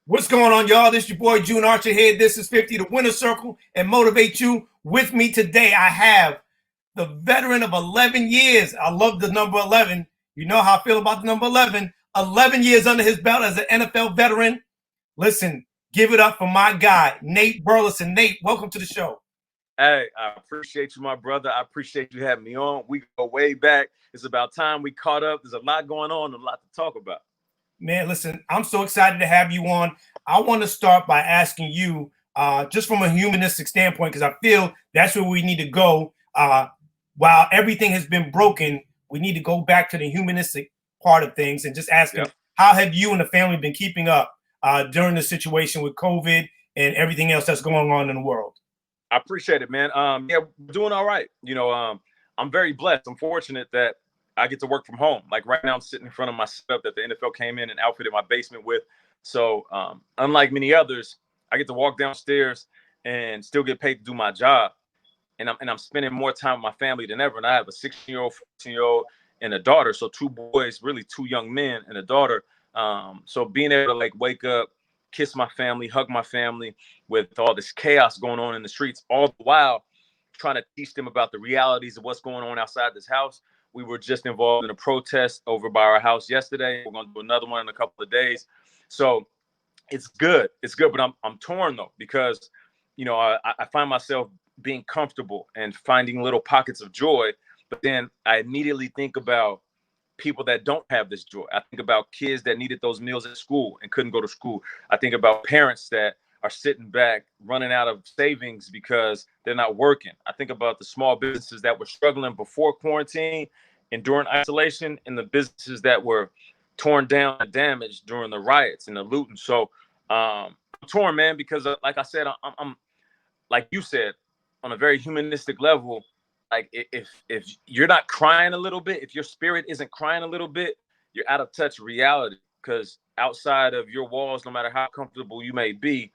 What's going on, y'all? This is your boy June Archer here. This is 50 to Winner Circle and Motivate You. With me today, I have the veteran of 11 years. I love the number 11. You know how I feel about the number 11. 11 years under his belt as an NFL veteran. Listen, give it up for my guy, Nate Burleson. Nate, welcome to the show. Hey, I appreciate you, my brother. I appreciate you having me on. We go way back. It's about time we caught up. There's a lot going on, a lot to talk about. Man, listen, I'm so excited to have you on. I want to start by asking you, just from a humanistic standpoint, because I feel that's where we need to go. While everything has been broken, we need to go back to the humanistic part of things and just asking, how have you and the family been keeping up during the situation with COVID and everything else that's going on in the world? I appreciate it, man. Yeah, we're doing all right. I'm very blessed. I'm fortunate that I get to work from home. Like right now, I'm sitting in front of my setup that the NFL came in and outfitted my basement with. So unlike many others, I get to walk downstairs and still get paid to do my job. And I'm spending more time with my family than ever. And I have a 16-year-old, 14-year-old, and a daughter. So two boys, really two young men and a daughter. So being able to like wake up, kiss my family, hug my family with all this chaos going on in the streets, all the while trying to teach them about the realities of what's going on outside this house. We were just involved in a protest over by our house yesterday. We're going to do another one in a couple of days. So it's good. It's good, but I'm torn though, because, I find myself being comfortable and finding little pockets of joy. But then I immediately think about people that don't have this joy. I think about kids that needed those meals at school and couldn't go to school. I think about parents that are sitting back running out of savings because they're not working. I think about the small businesses that were struggling before quarantine and during isolation, and the businesses that were torn down and damaged during the riots and the looting. So I'm torn, man, because like I said, I'm like you said, on a very humanistic level. Like if you're not crying a little bit, if your spirit isn't crying a little bit, you're out of touch with reality. Because outside of your walls, no matter how comfortable you may be,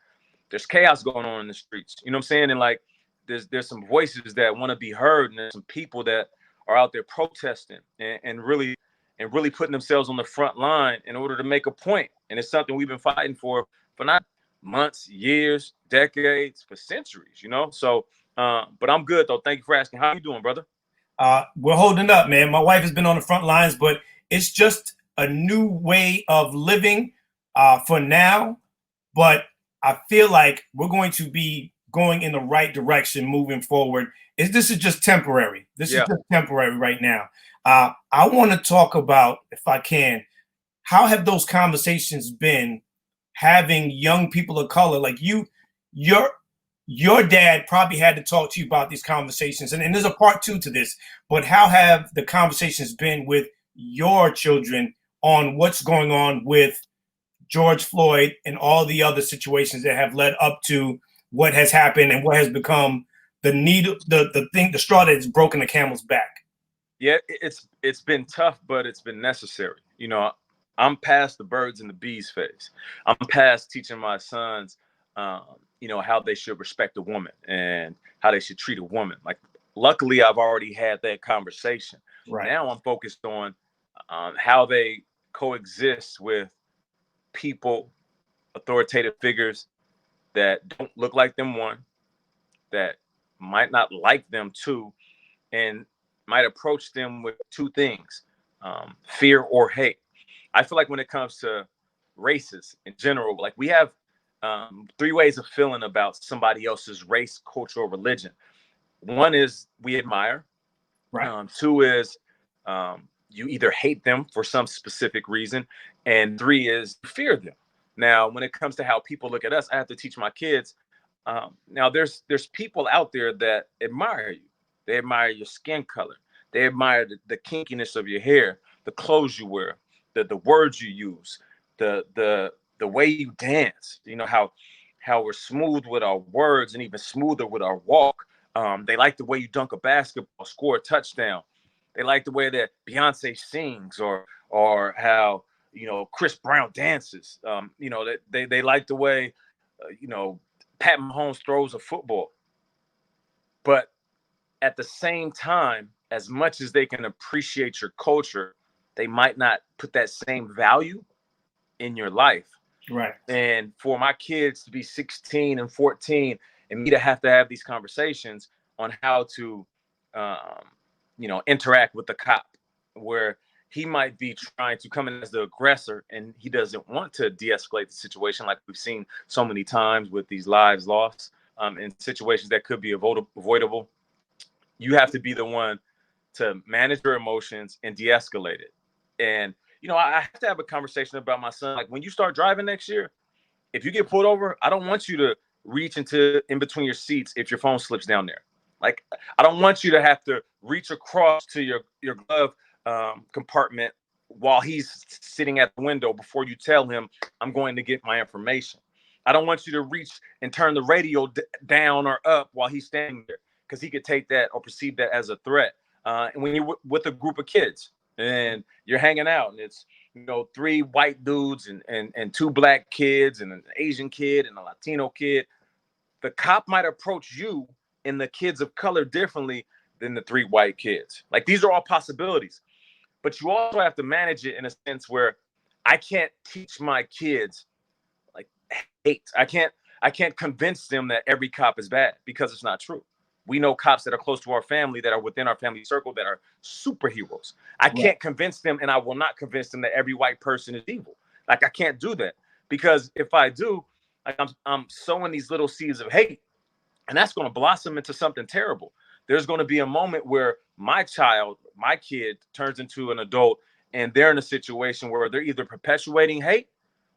there's chaos going on in the streets. You know what I'm saying? And like there's some voices that want to be heard, and there's some people that are out there protesting and really putting themselves on the front line in order to make a point. And it's something we've been fighting for not months, years, decades, for centuries, So but I'm good though. Thank you for asking. How you doing, brother? We're holding up, man. My wife has been on the front lines, but it's just a new way of living for now. But I feel like we're going to be going in the right direction moving forward. This is just temporary. This is just temporary right now. I want to talk about, if I can, how have those conversations been having young people of color like your dad probably had to talk to you about these conversations, and there's a part two to this, but how have the conversations been with your children on what's going on with George Floyd and all the other situations that have led up to what has happened and what has become the straw that has broken the camel's back? Yeah, it's been tough, but it's been necessary. I'm past the birds and the bees phase. I'm past teaching my sons how they should respect a woman and how they should treat a woman. Like, luckily, I've already had that conversation. Right. Now I'm focused on how they coexist with people, authoritative figures that don't look like them, one, that might not like them, two, and might approach them with two things, fear or hate. I feel like when it comes to races in general, like we have three ways of feeling about somebody else's race, culture, or religion. One is we admire. Right. Two is you either hate them for some specific reason. And three is fear them. Now, when it comes to how people look at us, I have to teach my kids. Now, there's people out there that admire you. They admire your skin color. They admire the kinkiness of your hair, the clothes you wear, the words you use, the way you dance, how we're smooth with our words and even smoother with our walk. They like the way you dunk a basketball, score a touchdown. They like the way that Beyonce sings or how, Chris Brown dances. They like the way, Pat Mahomes throws a football. But at the same time, as much as they can appreciate your culture, they might not put that same value in your life. Right. And for my kids to be 16 and 14 and me to have these conversations on how to, interact with the cop, where he might be trying to come in as the aggressor and he doesn't want to de-escalate the situation, like we've seen so many times with these lives lost in situations that could be avoidable. You have to be the one to manage your emotions and de-escalate it. And I have to have a conversation about my son. Like, when you start driving next year, if you get pulled over, I don't want you to reach in between your seats if your phone slips down there. Like, I don't want you to have to reach across to your glove compartment while he's sitting at the window before you tell him, I'm going to get my information. I don't want you to reach and turn the radio down or up while he's standing there, because he could take that or perceive that as a threat. And when you're with a group of kids and you're hanging out and it's, 3 white dudes and 2 black kids and an Asian kid and a Latino kid, the cop might approach you and the kids of color differently than the 3 white kids. Like, these are all possibilities, but you also have to manage it in a sense where I can't teach my kids like hate. I can't convince them that every cop is bad, because it's not true. We know cops that are close to our family, that are within our family circle, that are superheroes. I can't convince them, and I will not convince them that every white person is evil. Like, I can't do that, because if I do, like, I'm sowing these little seeds of hate, and that's going to blossom into something terrible. There's going to be a moment where my kid turns into an adult, and they're in a situation where they're either perpetuating hate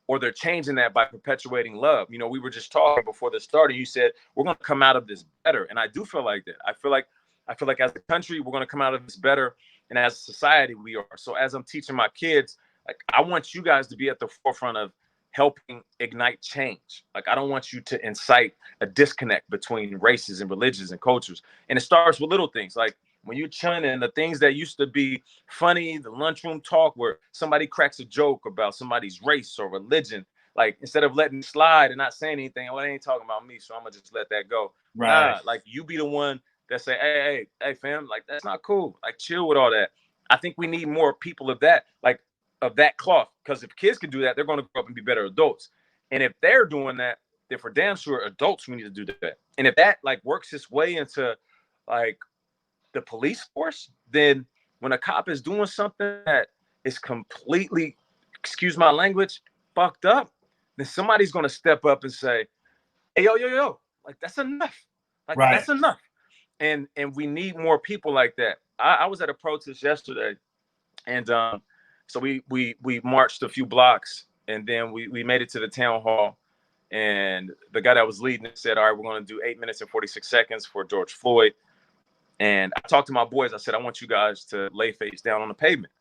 or they're changing that by perpetuating love. We were just talking before this started. You said we're going to come out of this better, and I do feel like that. I feel like as a country, we're going to come out of this better, and as a society, we are. So as I'm teaching my kids, like, I want you guys to be at the forefront of helping ignite change. Like, I don't want you to incite a disconnect between races and religions and cultures. And it starts with little things, like when you're chilling and the things that used to be funny, the lunchroom talk where somebody cracks a joke about somebody's race or religion, like, instead of letting it slide and not saying anything, well, they ain't talking about me, so I'm gonna just let that go. Right. Nah, like, you be the one that say, hey, fam, like, that's not cool. Like, chill with all that. I think we need more people of that, like, of that cloth, because if kids can do that, they're going to grow up and be better adults. And if they're doing that, then for damn sure adults, we need to do that. And if that, like, works its way into, like, the police force, then when a cop is doing something that is completely, excuse my language, fucked up, then somebody's going to step up and say, hey, yo, like, that's enough. Like, that's enough. And we need more people like that. I was at a protest yesterday, and so we marched a few blocks, and then we made it to the town hall, and the guy that was leading it said, all right, we're going to do 8 minutes and 46 seconds for George Floyd. And I talked to my boys. I said, I want you guys to lay face down on the pavement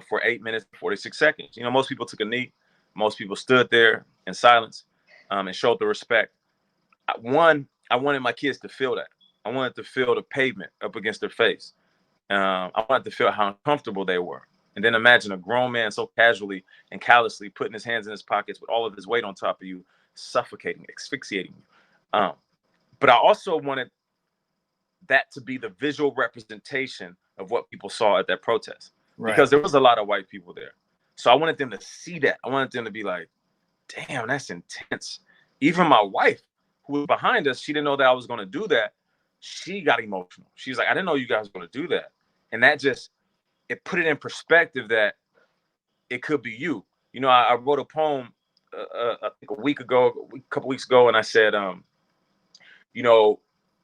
for 8 minutes and 46 seconds. Most people took a knee. Most people stood there in silence and showed the respect. I wanted my kids to feel that. I wanted to feel the pavement up against their face. I wanted to feel how uncomfortable they were. And then imagine a grown man so casually and callously putting his hands in his pockets with all of his weight on top of you, suffocating, asphyxiating you. But I also wanted that to be the visual representation of what people saw at that protest, because there was a lot of white people there. So I wanted them to see that. I wanted them to be like, damn, that's intense. Even my wife, who was behind us, she didn't know that I was going to do that. She got emotional. She's like, I didn't know you guys were going to do that. And that just, it put it in perspective that it could be you. I wrote a poem, I think a couple weeks ago, and I said,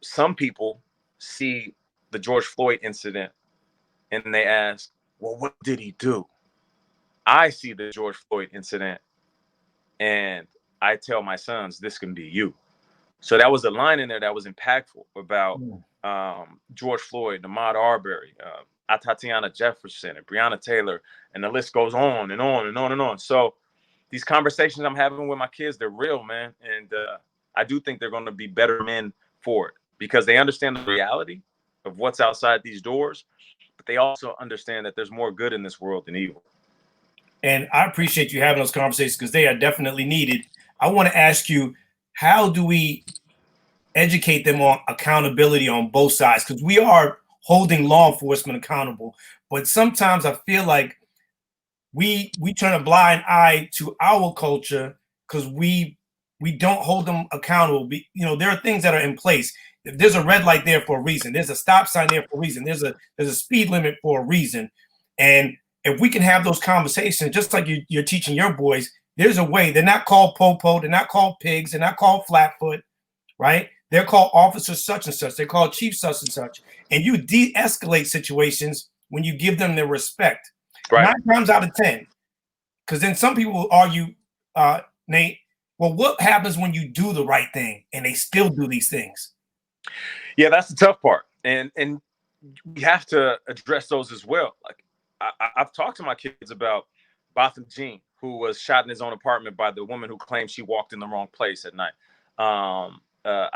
some people see the George Floyd incident and they ask, well, what did he do? I see the George Floyd incident and I tell my sons, this can be you. So that was a line in there that was impactful about George Floyd, Ahmaud Arbery, Tatiana Jefferson, and Breonna Taylor, and the list goes on and on and on and on. So these conversations I'm having with my kids, they're real, man. And I do think they're going to be better men for it, because they understand the reality of what's outside these doors, but they also understand that there's more good in this world than evil. And I appreciate you having those conversations, because they are definitely needed. I want to ask you, how do we educate them on accountability on both sides? Because we are holding law enforcement accountable, but sometimes I feel like we turn a blind eye to our culture because we don't hold them accountable. You know, there are things that are in place. If there's a red light there for a reason, there's a stop sign there for a reason, there's a speed limit for a reason. And if we can have those conversations, just like you're teaching your boys, there's a way. They're not called popo, they're not called pigs, they're not called flatfoot, right? They're called officer such and such, they're called chief such and such. And you de-escalate situations when you give them their respect. Right. 9 times out of 10, because then some people will argue, Nate, well, what happens when you do the right thing and they still do these things? Yeah, that's the tough part. And we have to address those as well. Like I've talked to my kids about Botham Jean, who was shot in his own apartment by the woman who claimed she walked in the wrong place at night.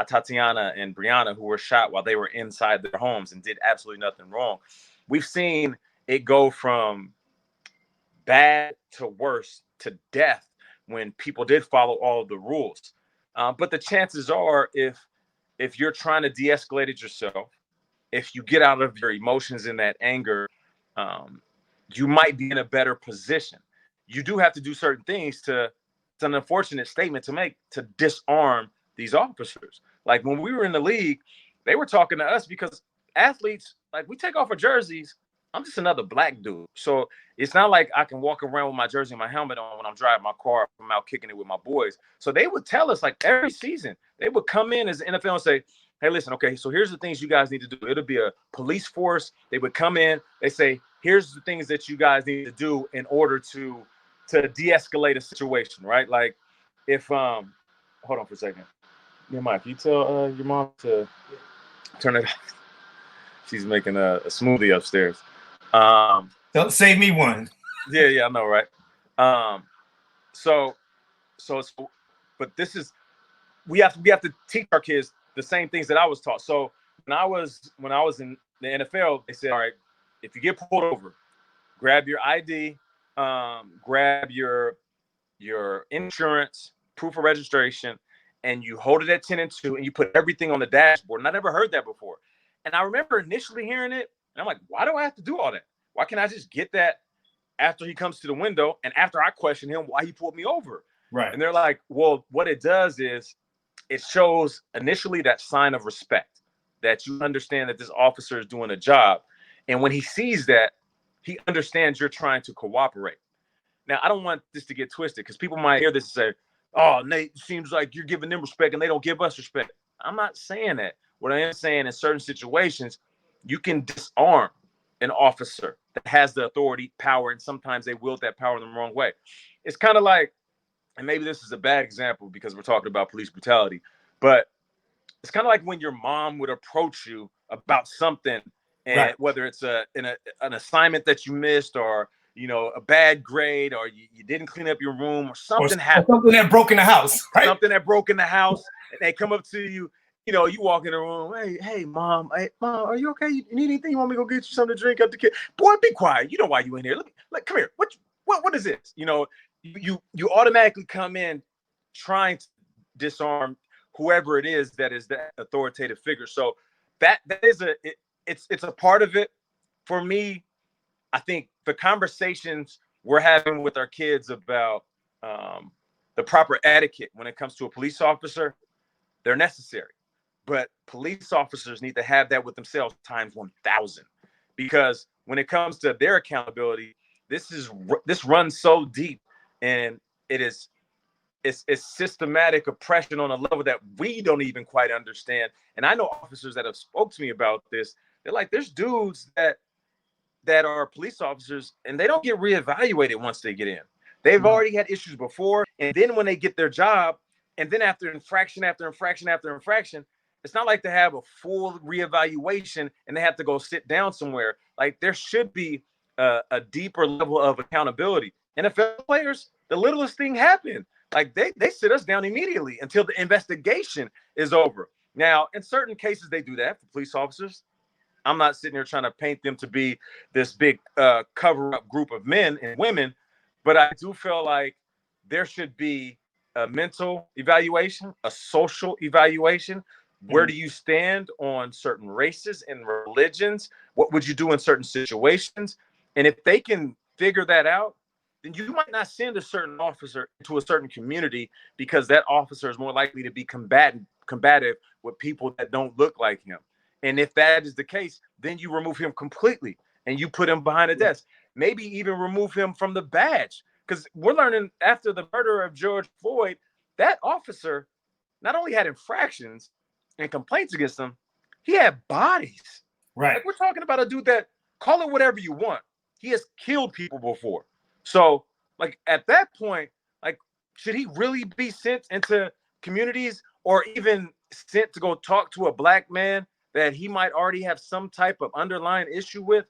Tatiana and Brianna, who were shot while they were inside their homes and did absolutely nothing wrong. We've seen it go from bad to worse to death when people did follow all of the rules. But the chances are, if you're trying to de-escalate it yourself, if you get out of your emotions in that anger, you might be in a better position. You do have to do certain things it's an unfortunate statement to make, to disarm these officers. Like when we were in the league, they were talking to us because athletes, like we take off our jerseys, I'm just another black dude. So it's not like I can walk around with my jersey and my helmet on when I'm driving my car, I'm out kicking it with my boys. So they would tell us, like every season, they would come in as the NFL and say, hey, listen, okay, so here's the things you guys need to do. It'll be a police force. They would come in, they say, here's the things that you guys need to do in order to de-escalate a situation, right? Like if, hold on for a second. Yeah, Mike, you tell your mom to turn it off. She's making a smoothie upstairs. Don't save me one. Yeah, I know, right? So, but this is we have to teach our kids the same things that I was taught. So when I was in the NFL, they said, all right, if you get pulled over, grab your ID, grab your insurance, proof of registration, and you hold it at 10 and 2, and you put everything on the dashboard. And I never heard that before. And I remember initially hearing it, and I'm like, why do I have to do all that? Why can't I just get that after he comes to the window and after I question him why he pulled me over? Right. And they're like, well, what it does is it shows initially that sign of respect, that you understand that this officer is doing a job. And when he sees that, he understands you're trying to cooperate. Now, I don't want this to get twisted because people might hear this and say, oh, Nate, seems like you're giving them respect and they don't give us respect. I'm not saying that. What I am saying, in certain situations, you can disarm an officer that has the authority, power, and sometimes they wield that power in the wrong way. It's kind of like, and maybe this is a bad example because we're talking about police brutality, but it's kind of like when your mom would approach you about something, and right, whether it's an assignment that you missed, or a bad grade, or you didn't clean up your room, or something happened. Something that broke in the house, right? Something that broke in the house, and they come up to you. You walk in the room. Hey, mom. Hey, mom, are you okay? You need anything? You want me to go get you something to drink up the kid? Boy, be quiet. You know why you in here? Come here. What is this? You automatically come in trying to disarm whoever it is that is that authoritative figure. So that is it's a part of it. For me, I think the conversations we're having with our kids about the proper etiquette when it comes to a police officer, they're necessary. But police officers need to have that with themselves times 1,000, because when it comes to their accountability, this runs so deep, and it's systematic oppression on a level that we don't even quite understand. And I know officers that have spoke to me about this. They're like, there's dudes that are police officers and they don't get reevaluated once they get in. They've already had issues before, and then when they get their job, and then after infraction after infraction after infraction, it's not like they have a full reevaluation and they have to go sit down somewhere. Like, there should be a deeper level of accountability. NFL players, the littlest thing happened. Like, they sit us down immediately until the investigation is over. Now, in certain cases, they do that for police officers. I'm not sitting here trying to paint them to be this big cover-up group of men and women, but I do feel like there should be a mental evaluation, a social evaluation. Where do you stand on certain races and religions? What would you do in certain situations? And if they can figure that out, then you might not send a certain officer into a certain community because that officer is more likely to be combative with people that don't look like him. And if that is the case, then you remove him completely and you put him behind a desk. Maybe even remove him from the badge. Because we're learning after the murder of George Floyd, that officer not only had infractions and complaints against him, he had bodies. Right. Like, we're talking about a dude that, call it whatever you want, he has killed people before. So, like, at that point, like, should he really be sent into communities or even sent to go talk to a black man that he might already have some type of underlying issue with?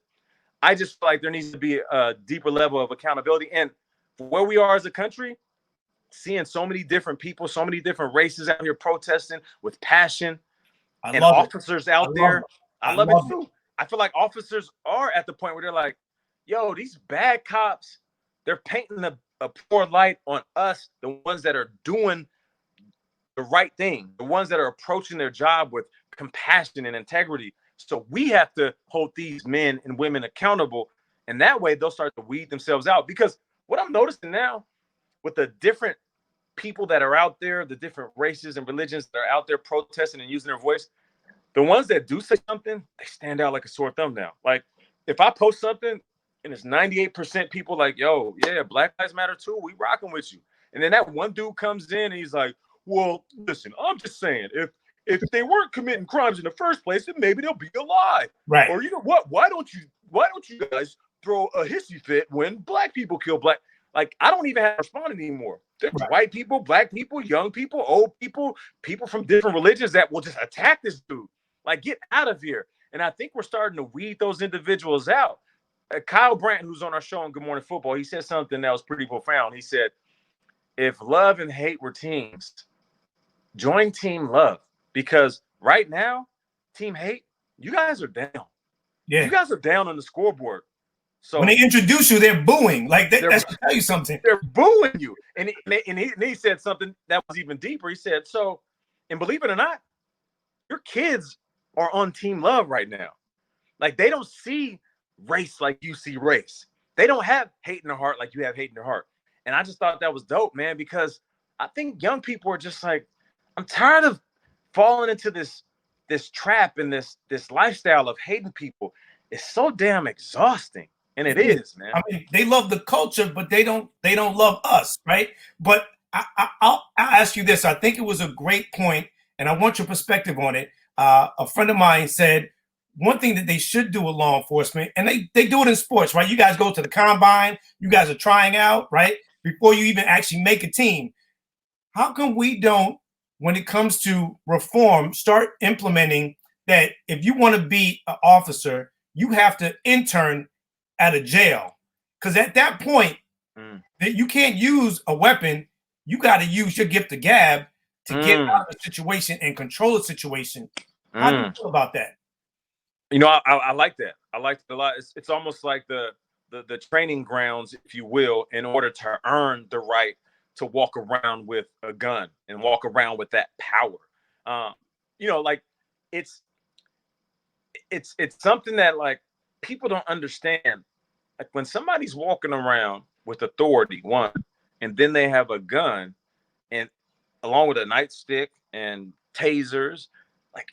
I just feel like there needs to be a deeper level of accountability. And for where we are as a country, seeing so many different people, so many different races out here protesting with passion, and officers out there, I love it too. I feel like officers are at the point where they're like, yo, these bad cops, they're painting a poor light on us, the ones that are doing the right thing, the ones that are approaching their job with compassion and integrity. So we have to hold these men and women accountable. And that way they'll start to weed themselves out. Because what I'm noticing now with the different people that are out there, the different races and religions that are out there protesting and using their voice, the ones that do say something, they stand out like a sore thumb now. Like, if I post something and it's 98% people like, yo, yeah, Black Lives Matter too, we rocking with you. And then that one dude comes in and he's like, well, listen, I'm just saying, if they weren't committing crimes in the first place, then maybe they'll be alive. Right. Or, you know what? Why don't you guys throw a hissy fit when black people kill black? Like, I don't even have to respond anymore. There's white people, black people, young people, old people, people from different religions that will just attack this dude. Like, get out of here. And I think we're starting to weed those individuals out. Kyle Brandt, who's on our show on Good Morning Football, he said something that was pretty profound. He said, if love and hate were teams, join Team Love. Because right now, Team Hate, you guys are down. Yeah. You guys are down on the scoreboard. So when they introduce you, they're booing. Like, that should tell you something. They're booing you. And he said something that was even deeper. He said, so, and believe it or not, your kids are on Team Love right now. Like, they don't see race like you see race. They don't have hate in their heart like you have hate in their heart. And I just thought that was dope, man, because I think young people are just like, I'm tired of falling into this trap and this lifestyle of hating people. It's so damn exhausting. And it is, man. I mean, they love the culture, but they don't love us, right? But I'll ask you this. I think it was a great point, and I want your perspective on it. A friend of mine said one thing that they should do with law enforcement, and they do it in sports, right? You guys go to the combine, you guys are trying out, right? Before you even actually make a team. How come we don't, when it comes to reform, start implementing that if you want to be an officer, you have to intern at a jail? Because at that point, that you can't use a weapon. You got to use your gift of gab to get out of the situation and control the situation. How do you feel about that? You know, I like that. I like it a lot. It's almost like the training grounds, if you will, in order to earn the right to walk around with a gun and walk around with that power. You know, like, it's something that, like, people don't understand. Like, when somebody's walking around with authority, one, and then they have a gun, and along with a nightstick and tasers, like,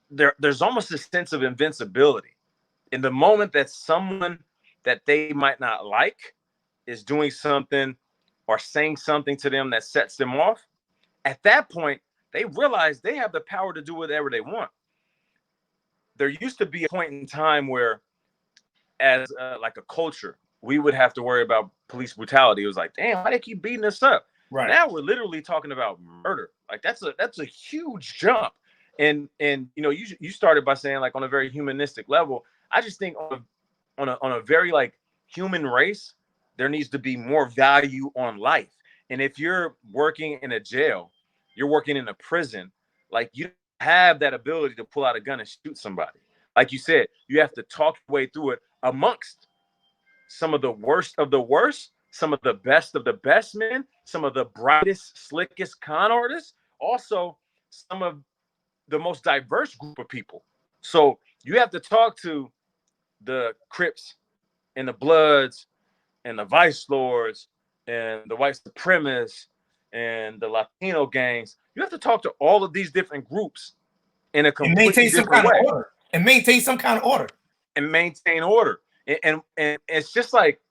there's almost a sense of invincibility. In the moment that someone that they might not like is doing something or saying something to them that sets them off, at that point, they realize they have the power to do whatever they want. There used to be a point in time where, as like a culture, we would have to worry about police brutality. It was like, damn, why they keep beating us up? Right. Now we're literally talking about murder. Like, that's a huge jump. And you know, you started by saying, like, on a very humanistic level. I just think on a very, like, human race, there needs to be more value on life. And if you're working in a jail, you're working in a prison, like, you have that ability to pull out a gun and shoot somebody. Like you said, you have to talk your way through it amongst some of the worst of the worst, some of the best men, some of the brightest, slickest con artists, also some of the most diverse group of people. So you have to talk to the Crips and the Bloods and the vice lords and the white supremacists and the Latino gangs. You have to talk to all of these different groups in a And completely maintain some different kind way. of order. And maintain some kind of order. And maintain order. And it's just like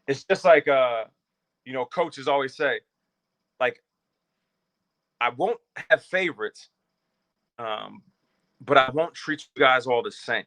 you know, coaches always say, like, I won't have favorites, but I won't treat you guys all the same.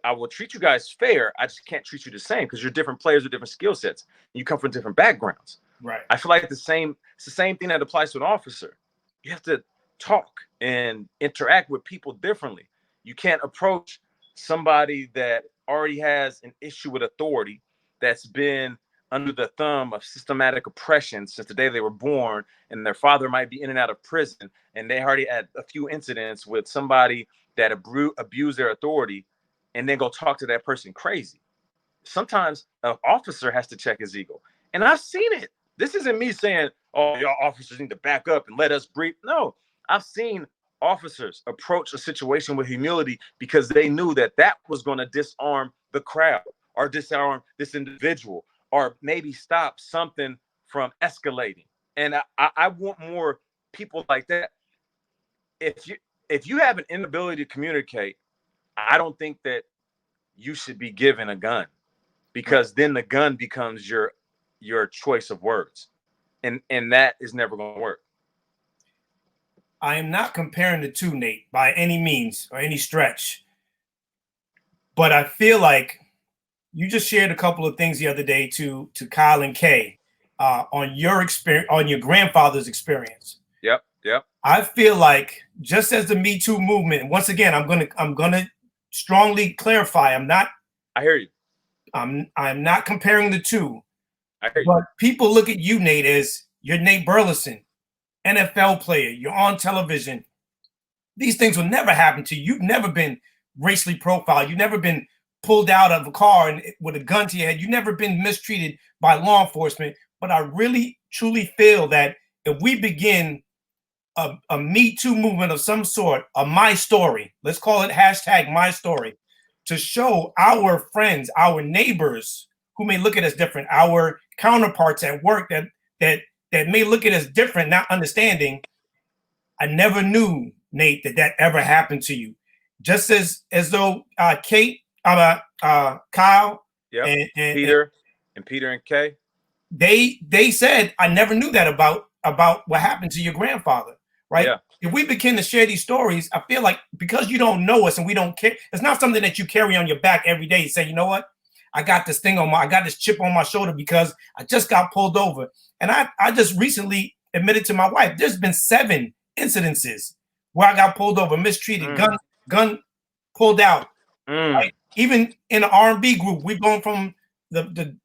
I will treat you guys fair. I just can't treat you the same because you're different players with different skill sets. You come from different backgrounds. Right. I feel like it's the same thing that applies to an officer. You have to talk and interact with people differently. You can't approach somebody that already has an issue with authority, that's been under the thumb of systematic oppression since the day they were born, and their father might be in and out of prison, and they already had a few incidents with somebody that abused their authority, and then go talk to that person crazy. Sometimes an officer has to check his ego. And I've seen it. This isn't me saying, oh, y'all officers need to back up and let us breathe. No, I've seen officers approach a situation with humility because they knew that that was going to disarm the crowd or disarm this individual or maybe stop something from escalating. And I want more people like that. If you have an inability to communicate, I don't think that you should be given a gun, because then the gun becomes your choice of words, and that is never going to work. I am not comparing the two, Nate, by any means or any stretch. But I feel like you just shared a couple of things the other day to Kyle and Kay on your experience, on your grandfather's experience. Yep. I feel like just as the Me Too movement, and once again, I'm gonna strongly clarify, I hear you. I'm not comparing the two. I hear you. But people look at you, Nate, as you're Nate Burleson, NFL player, you're on television. These things will never happen to you. You've never been racially profiled. You've never been pulled out of a car and with a gun to your head. You've never been mistreated by law enforcement. But I really, truly feel that if we begin a Me Too movement of some sort, a My Story, let's call it hashtag My Story, to show our friends, our neighbors who may look at us different, our counterparts at work that may look at us different, not understanding. I never knew, Nate, that ever happened to you. Just as though Kyle, Yep. and Peter and Kay, they said, I never knew that about what happened to your grandfather, right? Yeah. If we begin to share these stories, I feel like because you don't know us and we don't care, it's not something that you carry on your back every day. You say, you know what? I got this chip on my shoulder because I just got pulled over. And I just recently admitted to my wife, there's been 7 incidences where I got pulled over, mistreated, gun pulled out. Right? Even in an R&B group, we're going from the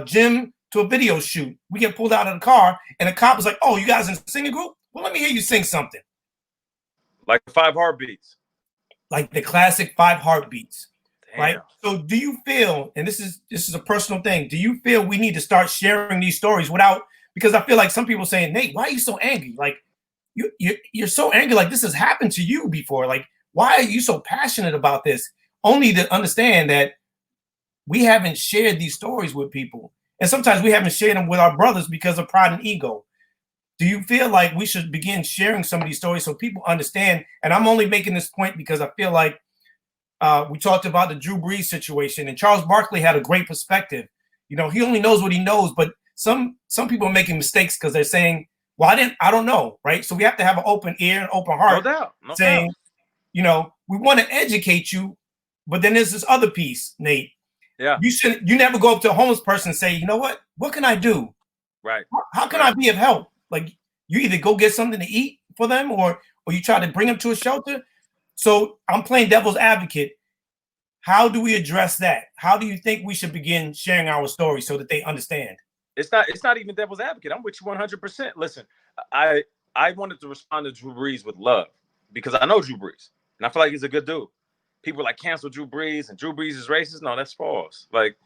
gym to a video shoot. We get pulled out of the car, and the cop is like, "Oh, you guys in a singing group? Well, let me hear you sing something." Like 5 Heartbeats, like the classic 5 Heartbeats. Damn. Right? So, do you feel, and this is a personal thing, do you feel we need to start sharing these stories without? Because I feel like some people saying, "Nate, why are you so angry? Like, you're so angry. Like this has happened to you before. Like, why are you so passionate about this?" Only to understand that we haven't shared these stories with people. And sometimes we haven't shared them with our brothers because of pride and ego. Do you feel like we should begin sharing some of these stories so people understand? And I'm only making this point because I feel like we talked about the Drew Brees situation, and Charles Barkley had a great perspective. You know, he only knows what he knows, but some people are making mistakes because they're saying, well, I don't know, right? So we have to have an open ear and open heart. No doubt. Saying, you know, we want to educate you, but then there's this other piece, Nate. Yeah. You never go up to a homeless person and say, you know what can I do? Right. How can I be of help? Like, you either go get something to eat for them or you try to bring them to a shelter. So I'm playing devil's advocate. How do we address that? How do you think we should begin sharing our story so that they understand? It's not even devil's advocate. I'm with you 100%. Listen, I wanted to respond to Drew Brees with love because I know Drew Brees and I feel like he's a good dude. People like cancel Drew Brees and Drew Brees is racist. No, that's false. Like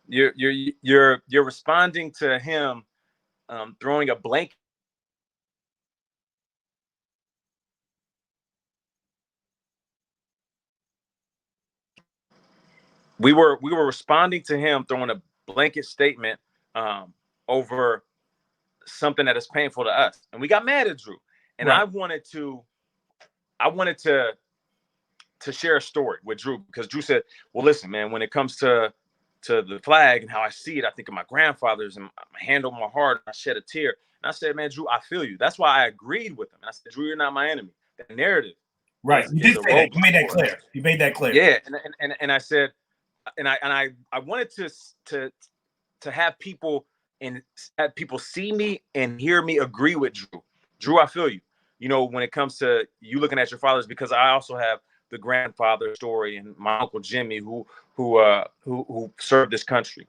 you're responding to him throwing a blanket. We were responding to him throwing blanket statement over something that is painful to us. And we got mad at Drew. And right. I wanted to share a story with Drew, because Drew said, well, listen, man, when it comes to the flag and how I see it, I think of my grandfathers, and my hand on my heart, I shed a tear. And I said, man, Drew, I feel you. That's why I agreed with him. And I said, Drew, you're not my enemy. The narrative, right. You did say that. You made that clear. You made that clear. Yeah, and I said, and I wanted to have people see me and hear me agree with Drew. Drew, I feel you. You know, when it comes to you looking at your fathers, because I also have the grandfather story and my uncle Jimmy who served this country.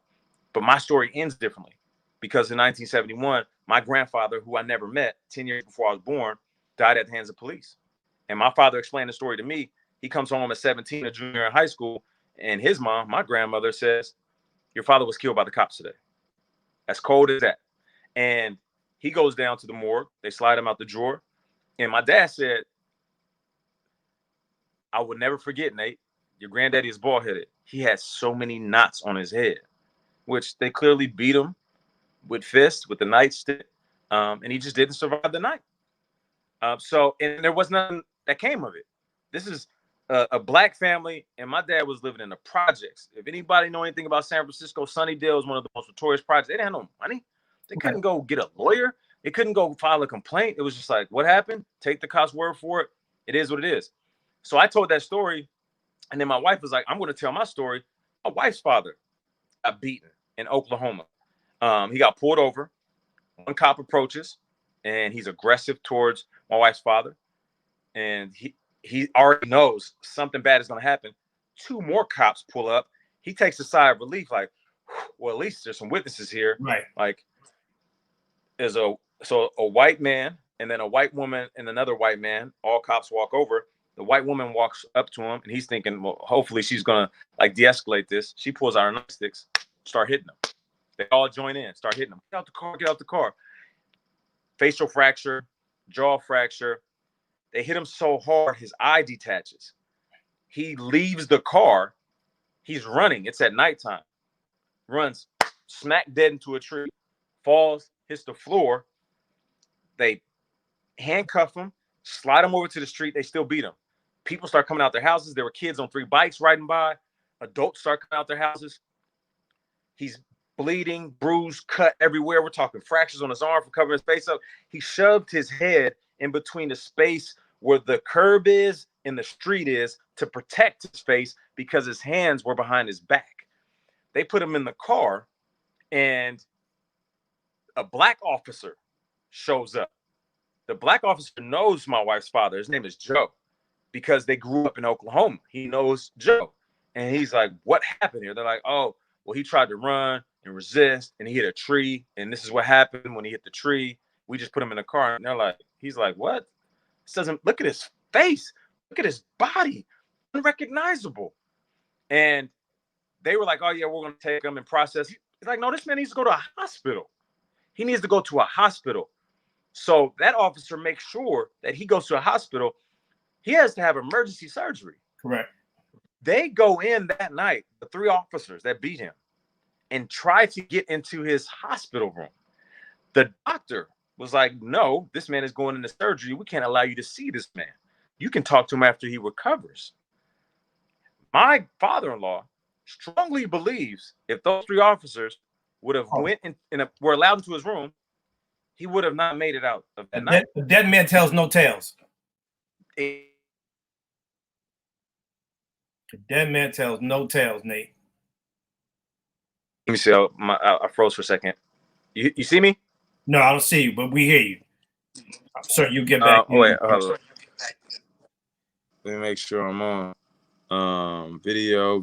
But my story ends differently, because in 1971, my grandfather, who I never met, 10 years before I was born, died at the hands of police. And my father explained the story to me. He comes home at 17, a junior in high school, and his mom, my grandmother, says, your father was killed by the cops today. As cold as that. And he goes down to the morgue. They slide him out the drawer. And my dad said, I will never forget, Nate, your granddaddy is bald-headed. He has so many knots on his head, which they clearly beat him with fists, with the nightstick, and he just didn't survive the night. And there was nothing that came of it. This is a black family, and my dad was living in the projects. If anybody know anything about San Francisco, Sunnydale is one of the most notorious projects. They didn't have no money. They couldn't go get a lawyer. They couldn't go file a complaint. It was just like, what happened? Take the cop's word for it. It is what it is. So I told that story, and then my wife was like, I'm going to tell my story. My wife's father got beaten in Oklahoma. He got pulled over. One cop approaches, and he's aggressive towards my wife's father. And he already knows something bad is going to happen. Two more cops pull up. He takes a sigh of relief, like, well, at least there's some witnesses here. Right. Like, there's a white man and then a white woman and another white man. All cops walk over. The white woman walks up to him, and he's thinking, well, hopefully she's going to, like, de-escalate this. She pulls out her nightsticks, start hitting them. They all join in, start hitting them. Get out the car, get out the car. Facial fracture, jaw fracture. They hit him so hard, his eye detaches. He leaves the car. He's running. It's at nighttime. Runs smack dead into a tree. Falls, hits the floor. They handcuff him, slide him over to the street. They still beat him. People start coming out their houses. There were kids on 3 bikes riding by. Adults start coming out their houses. He's bleeding, bruised, cut everywhere. We're talking fractures on his arm for covering his face up. He shoved his head in between the space where the curb is and the street is to protect his face, because his hands were behind his back. They put him in the car, and a black officer shows up. The black officer knows my wife's father. His name is Joe, because they grew up in Oklahoma. He knows Joe. And he's like, what happened here? They're like, oh, well, he tried to run and resist, and he hit a tree. And this is what happened when he hit the tree. We just put him in the car. And they're like, he's like, what? This doesn't, look at his face. Look at his body. Unrecognizable. And they were like, oh, yeah, we're going to take him and process. He's like, no, this man needs to go to a hospital. He needs to go to a hospital. So that officer makes sure that he goes to a hospital. He has to have emergency surgery. Correct. They go in that night, the 3 officers that beat him, and try to get into his hospital room. The doctor was like, no, this man is going into surgery. We can't allow you to see this man. You can talk to him after he recovers. My father-in-law strongly believes if those 3 officers would have went in were allowed into his room, he would have not made it out of that night. The dead man tells no tales. The dead man tells no tales, Nate. Let me see. I froze for a second. You see me? No, I don't see you, but we hear you. I'm sure you get back. Wait, let me make sure I'm on. Video.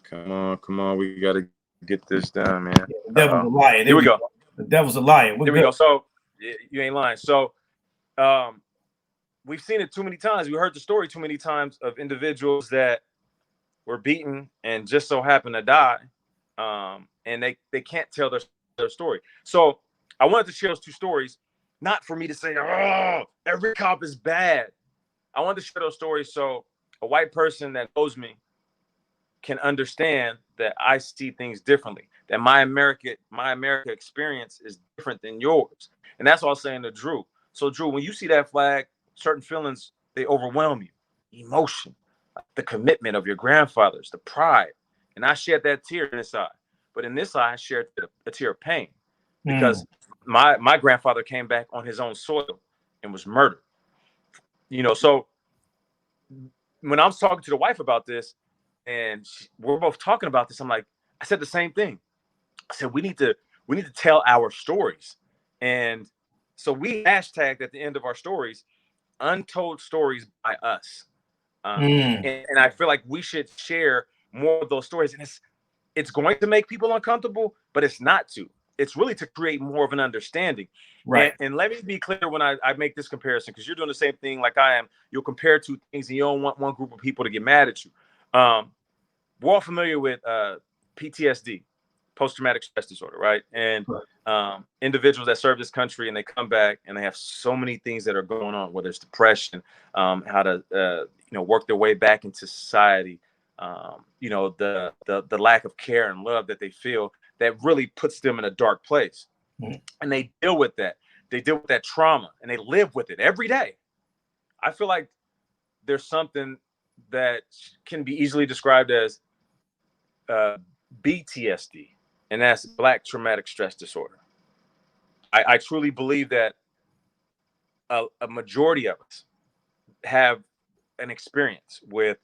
Come on. We got to get this done, man. The devil's a liar. Here we go. The devil's a liar. Here we go. So you ain't lying. So we've seen it too many times. We heard the story too many times of individuals that were beaten and just so happen to die. And they can't tell their story. So I wanted to share those 2 stories, not for me to say, oh, every cop is bad. I wanted to share those stories so a white person that knows me can understand that I see things differently, that my America experience is different than yours. And that's what I was saying to Drew. So Drew, when you see that flag, certain feelings, they overwhelm you. Emotion, the commitment of your grandfathers, the pride. And I shed that tear in this eye. But in this eye, I shared a tear of pain because my grandfather came back on his own soil and was murdered. So when I was talking to the wife about this, and we're both talking about this, I said the same thing. I said we need to tell our stories, and so we hashtagged at the end of our stories, untold stories by us, and I feel like we should share more of those stories, and it's going to make people uncomfortable, but it's not to. It's really to create more of an understanding. Right. And let me be clear when I make this comparison, because you're doing the same thing like I am. You'll compare two things and you don't want one group of people to get mad at you. We're all familiar with PTSD, post-traumatic stress disorder, right? And individuals that serve this country and they come back and they have so many things that are going on, whether it's depression, how to work their way back into society, the lack of care and love that they feel, that really puts them in a dark place. And they deal with that. They deal with that trauma and they live with it every day. I feel like there's something that can be easily described as BTSD, and that's Black Traumatic Stress Disorder. I truly believe that a majority of us have an experience with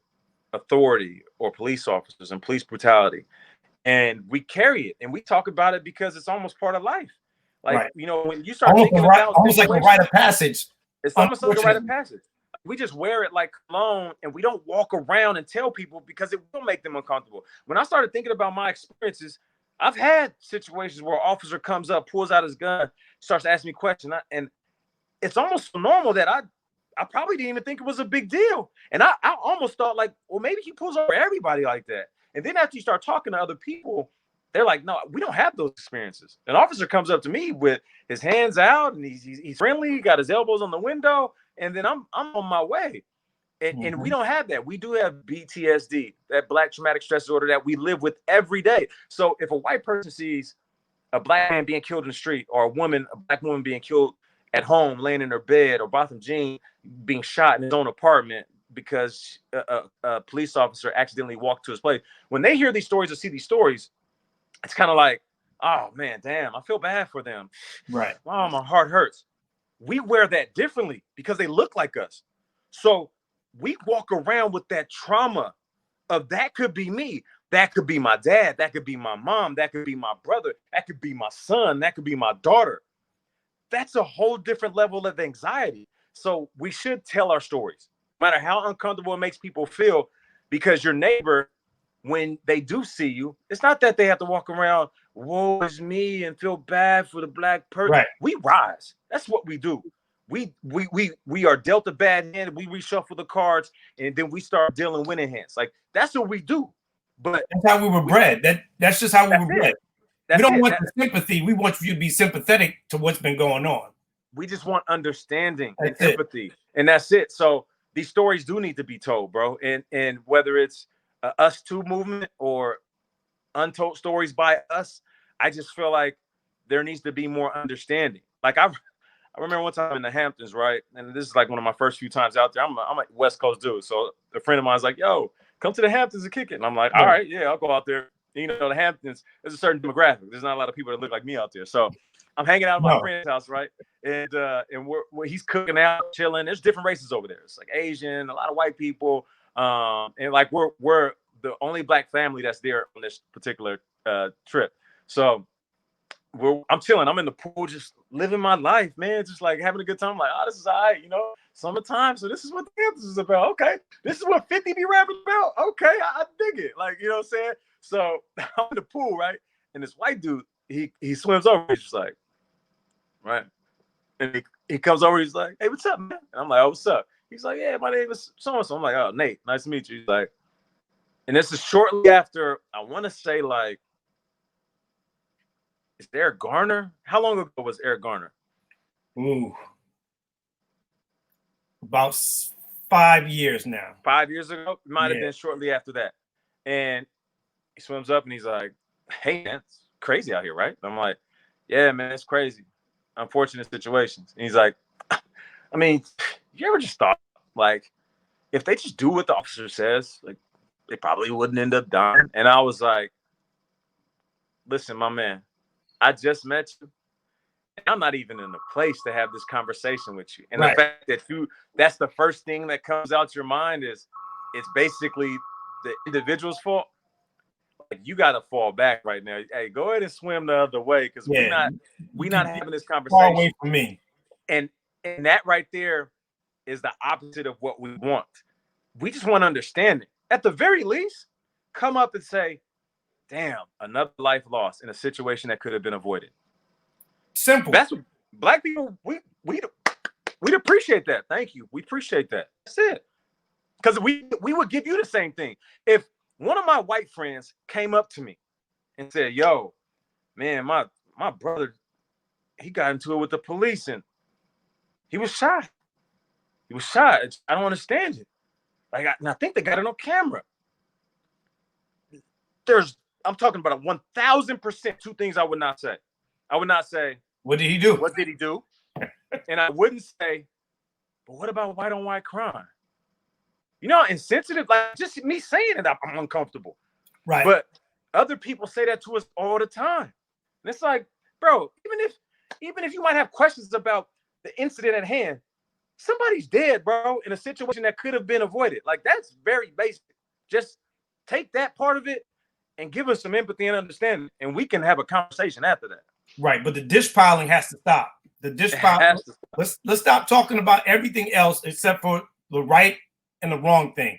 authority or police officers and police brutality, and we carry it and we talk about it because it's almost part of life. Like, when you start thinking about almost like a rite of passage. It's almost like a rite of passage. We just wear it like cologne and we don't walk around and tell people because it will make them uncomfortable. When I started thinking about my experiences, I've had situations where an officer comes up, pulls out his gun, starts asking me questions, and it's almost so normal that I probably didn't even think it was a big deal. And I almost thought like, well, maybe he pulls over everybody like that. And then after you start talking to other people, they're like, no, we don't have those experiences. An officer comes up to me with his hands out and he's friendly, he got his elbows on the window, and then I'm on my way. And we don't have that. We do have BTSD, that Black Traumatic Stress Disorder that we live with every day. So if a white person sees a Black man being killed in the street, or a Black woman being killed at home, laying in her bed, or Botham Jean being shot in his own apartment because a police officer accidentally walked to his place, when they hear these stories or see these stories, it's kind of like, oh man, damn, I feel bad for them. Right. Wow, my heart hurts. We wear that differently because they look like us. So we walk around with that trauma of that could be me. That could be my dad. That could be my mom. That could be my brother. That could be my son. That could be my daughter. That's a whole different level of anxiety. So we should tell our stories, no matter how uncomfortable it makes people feel, because your neighbor, when they do see you, it's not that they have to walk around, woe is me, and feel bad for the Black person. Right. We rise. That's what we do. We are dealt a bad hand, we reshuffle the cards, and then we start dealing winning hands. Like, that's what we do. But that's how we were bred. That's just how we were bred. We don't want the sympathy. We want you to be sympathetic to what's been going on. We just want understanding and empathy, and that's it. So these stories do need to be told, bro. And whether it's Us Too movement or untold stories by us, I just feel like there needs to be more understanding. Like I remember one time in the Hamptons, right? And this is like one of my first few times out there. I'm a West Coast dude. So a friend of mine was like, yo, come to the Hamptons and kick it. And I'm like, all right, yeah, I'll go out there. The Hamptons, there's a certain demographic. There's not a lot of people that look like me out there. So I'm hanging out at my friend's house, right? And he's cooking out, chilling. There's different races over there. It's like Asian, a lot of white people. And like we're the only Black family that's there on this particular trip. So I'm chilling. I'm in the pool, just living my life, man. Just like having a good time. I'm like, oh, this is all right, summertime. So this is what the Hamptons is about. Okay. This is what 50 be rapping about. Okay. I dig it. Like, you know what I'm saying? So I'm in the pool, right? And this white dude, he swims over. He's just like, right. And he comes over. He's like, hey, what's up, man? And I'm like, oh, what's up? He's like, yeah, my name is so-and-so. I'm like, oh, Nate, nice to meet you. He's like, and this is shortly after, I want to say, like, is Eric Garner? How long ago was Eric Garner? Ooh. About 5 years now. 5 years ago? Might have been shortly after that. And he swims up and he's like, "Hey man, it's crazy out here, right?" I'm like, "Yeah, man, it's crazy. Unfortunate situations." And he's like, "I mean, you ever just thought like if they just do what the officer says, like they probably wouldn't end up dying?" And I was like, "Listen, my man, I just met you. And I'm not even in a place to have this conversation with you." And the fact that that's the first thing that comes out your mind is it's basically the individual's fault. Like, you got to fall back right now. Hey, go ahead and swim the other way because we're not having this conversation. Far away from me. And that right there is the opposite of what we want. We just want understanding. At the very least, come up and say, "Damn, another life lost in a situation that could have been avoided." Simple. That's what Black people, we'd appreciate that. Thank you. We appreciate that. That's it. Because we would give you the same thing. If one of my white friends came up to me and said, "Yo, man, my brother, he got into it with the police and he was shot. He was shot. I don't understand it. Like, I think they got it on camera." I'm talking about a 1,000% two things I would not say. I would not say, "What did he do? What did he do?" And I wouldn't say, "But what about white on white crime?" You know, insensitive, like just me saying it, I'm uncomfortable. Right. But other people say that to us all the time. And it's like, bro, even if you might have questions about the incident at hand, somebody's dead, bro, in a situation that could have been avoided. Like, that's very basic. Just take that part of it and give us some empathy and understanding, and we can have a conversation after that. Right, but the dish piling has to stop. The dish piling. Let's stop talking about everything else except for the right and the wrong thing.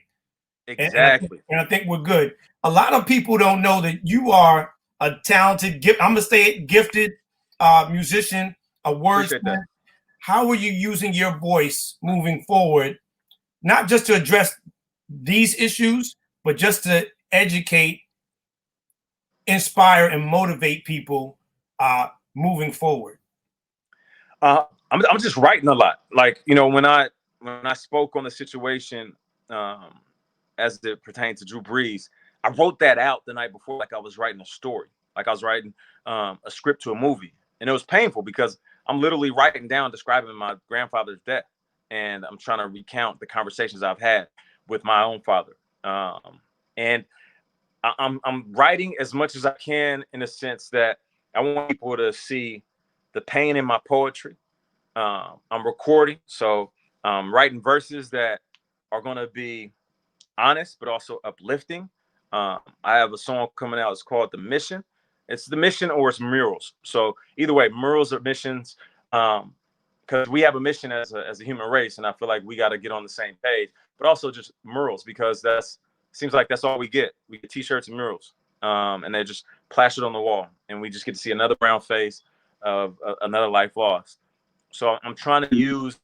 Exactly. And I think we're good. A lot of people don't know that you are a talented, I'm gonna say it, gifted musician, a wordsmith. How are you using your voice moving forward, not just to address these issues, but just to educate, inspire, and motivate people moving forward? I'm just writing a lot. Like, you know, when I spoke on the situation as it pertains to Drew Brees, I wrote that out the night before, like I was writing a story, like I was writing a script to a movie. And it was painful because I'm literally writing down, describing my grandfather's death. And I'm trying to recount the conversations I've had with my own father. And I'm writing as much as I can, in a sense that I want people to see the pain in my poetry. I'm recording, so I'm writing verses that are going to be honest, but also uplifting. I have a song coming out. It's called The Mission. It's The Mission, or it's Murals. So either way, murals or missions, because we have a mission as a human race, and I feel like we got to get on the same page. But also just murals, because seems like that's all we get. We get T-shirts and murals, and they're just plastered on the wall, and we just get to see another brown face of another life lost. So I'm trying to use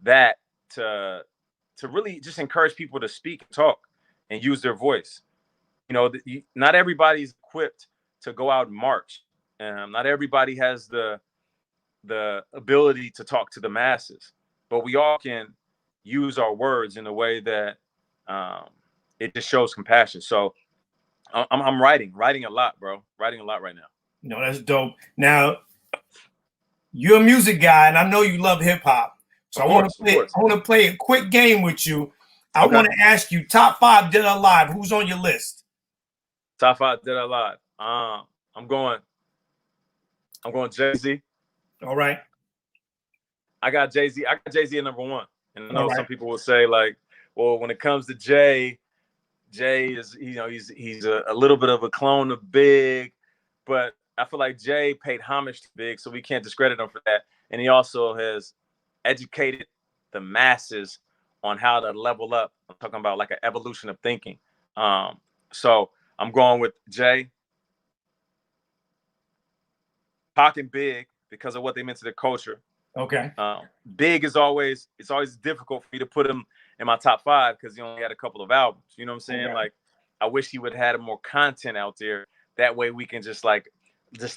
that to really just encourage people to speak and talk and use their voice. You know, not everybody's equipped to go out and march. Not everybody has the ability to talk to the masses, but we all can use our words in a way that it just shows compassion. So I'm writing a lot, bro. Writing a lot right now. No, that's dope. Now, you're a music guy, and I know you love hip hop. So I want to play a quick game with you. I want to ask you, top 5 Dead or Alive. Who's on your list? Top 5 Dead or Alive. I'm going JayZ. All right. I got JayZ at number 1. And I know some people will say, like, well, when it comes to Jay is, you know, he's a little bit of a clone of Big, but I feel like Jay paid homage to Big, so we can't discredit him for that. And he also has educated the masses on how to level up. I'm talking about like an evolution of thinking. So I'm going with Jay, Pac, and Big because of what they meant to the culture. Okay. Big is always difficult for me to put him in my top 5 because he only had a couple of albums. You know what I'm saying? Okay. Like, I wish he would have had more content out there. That way we can just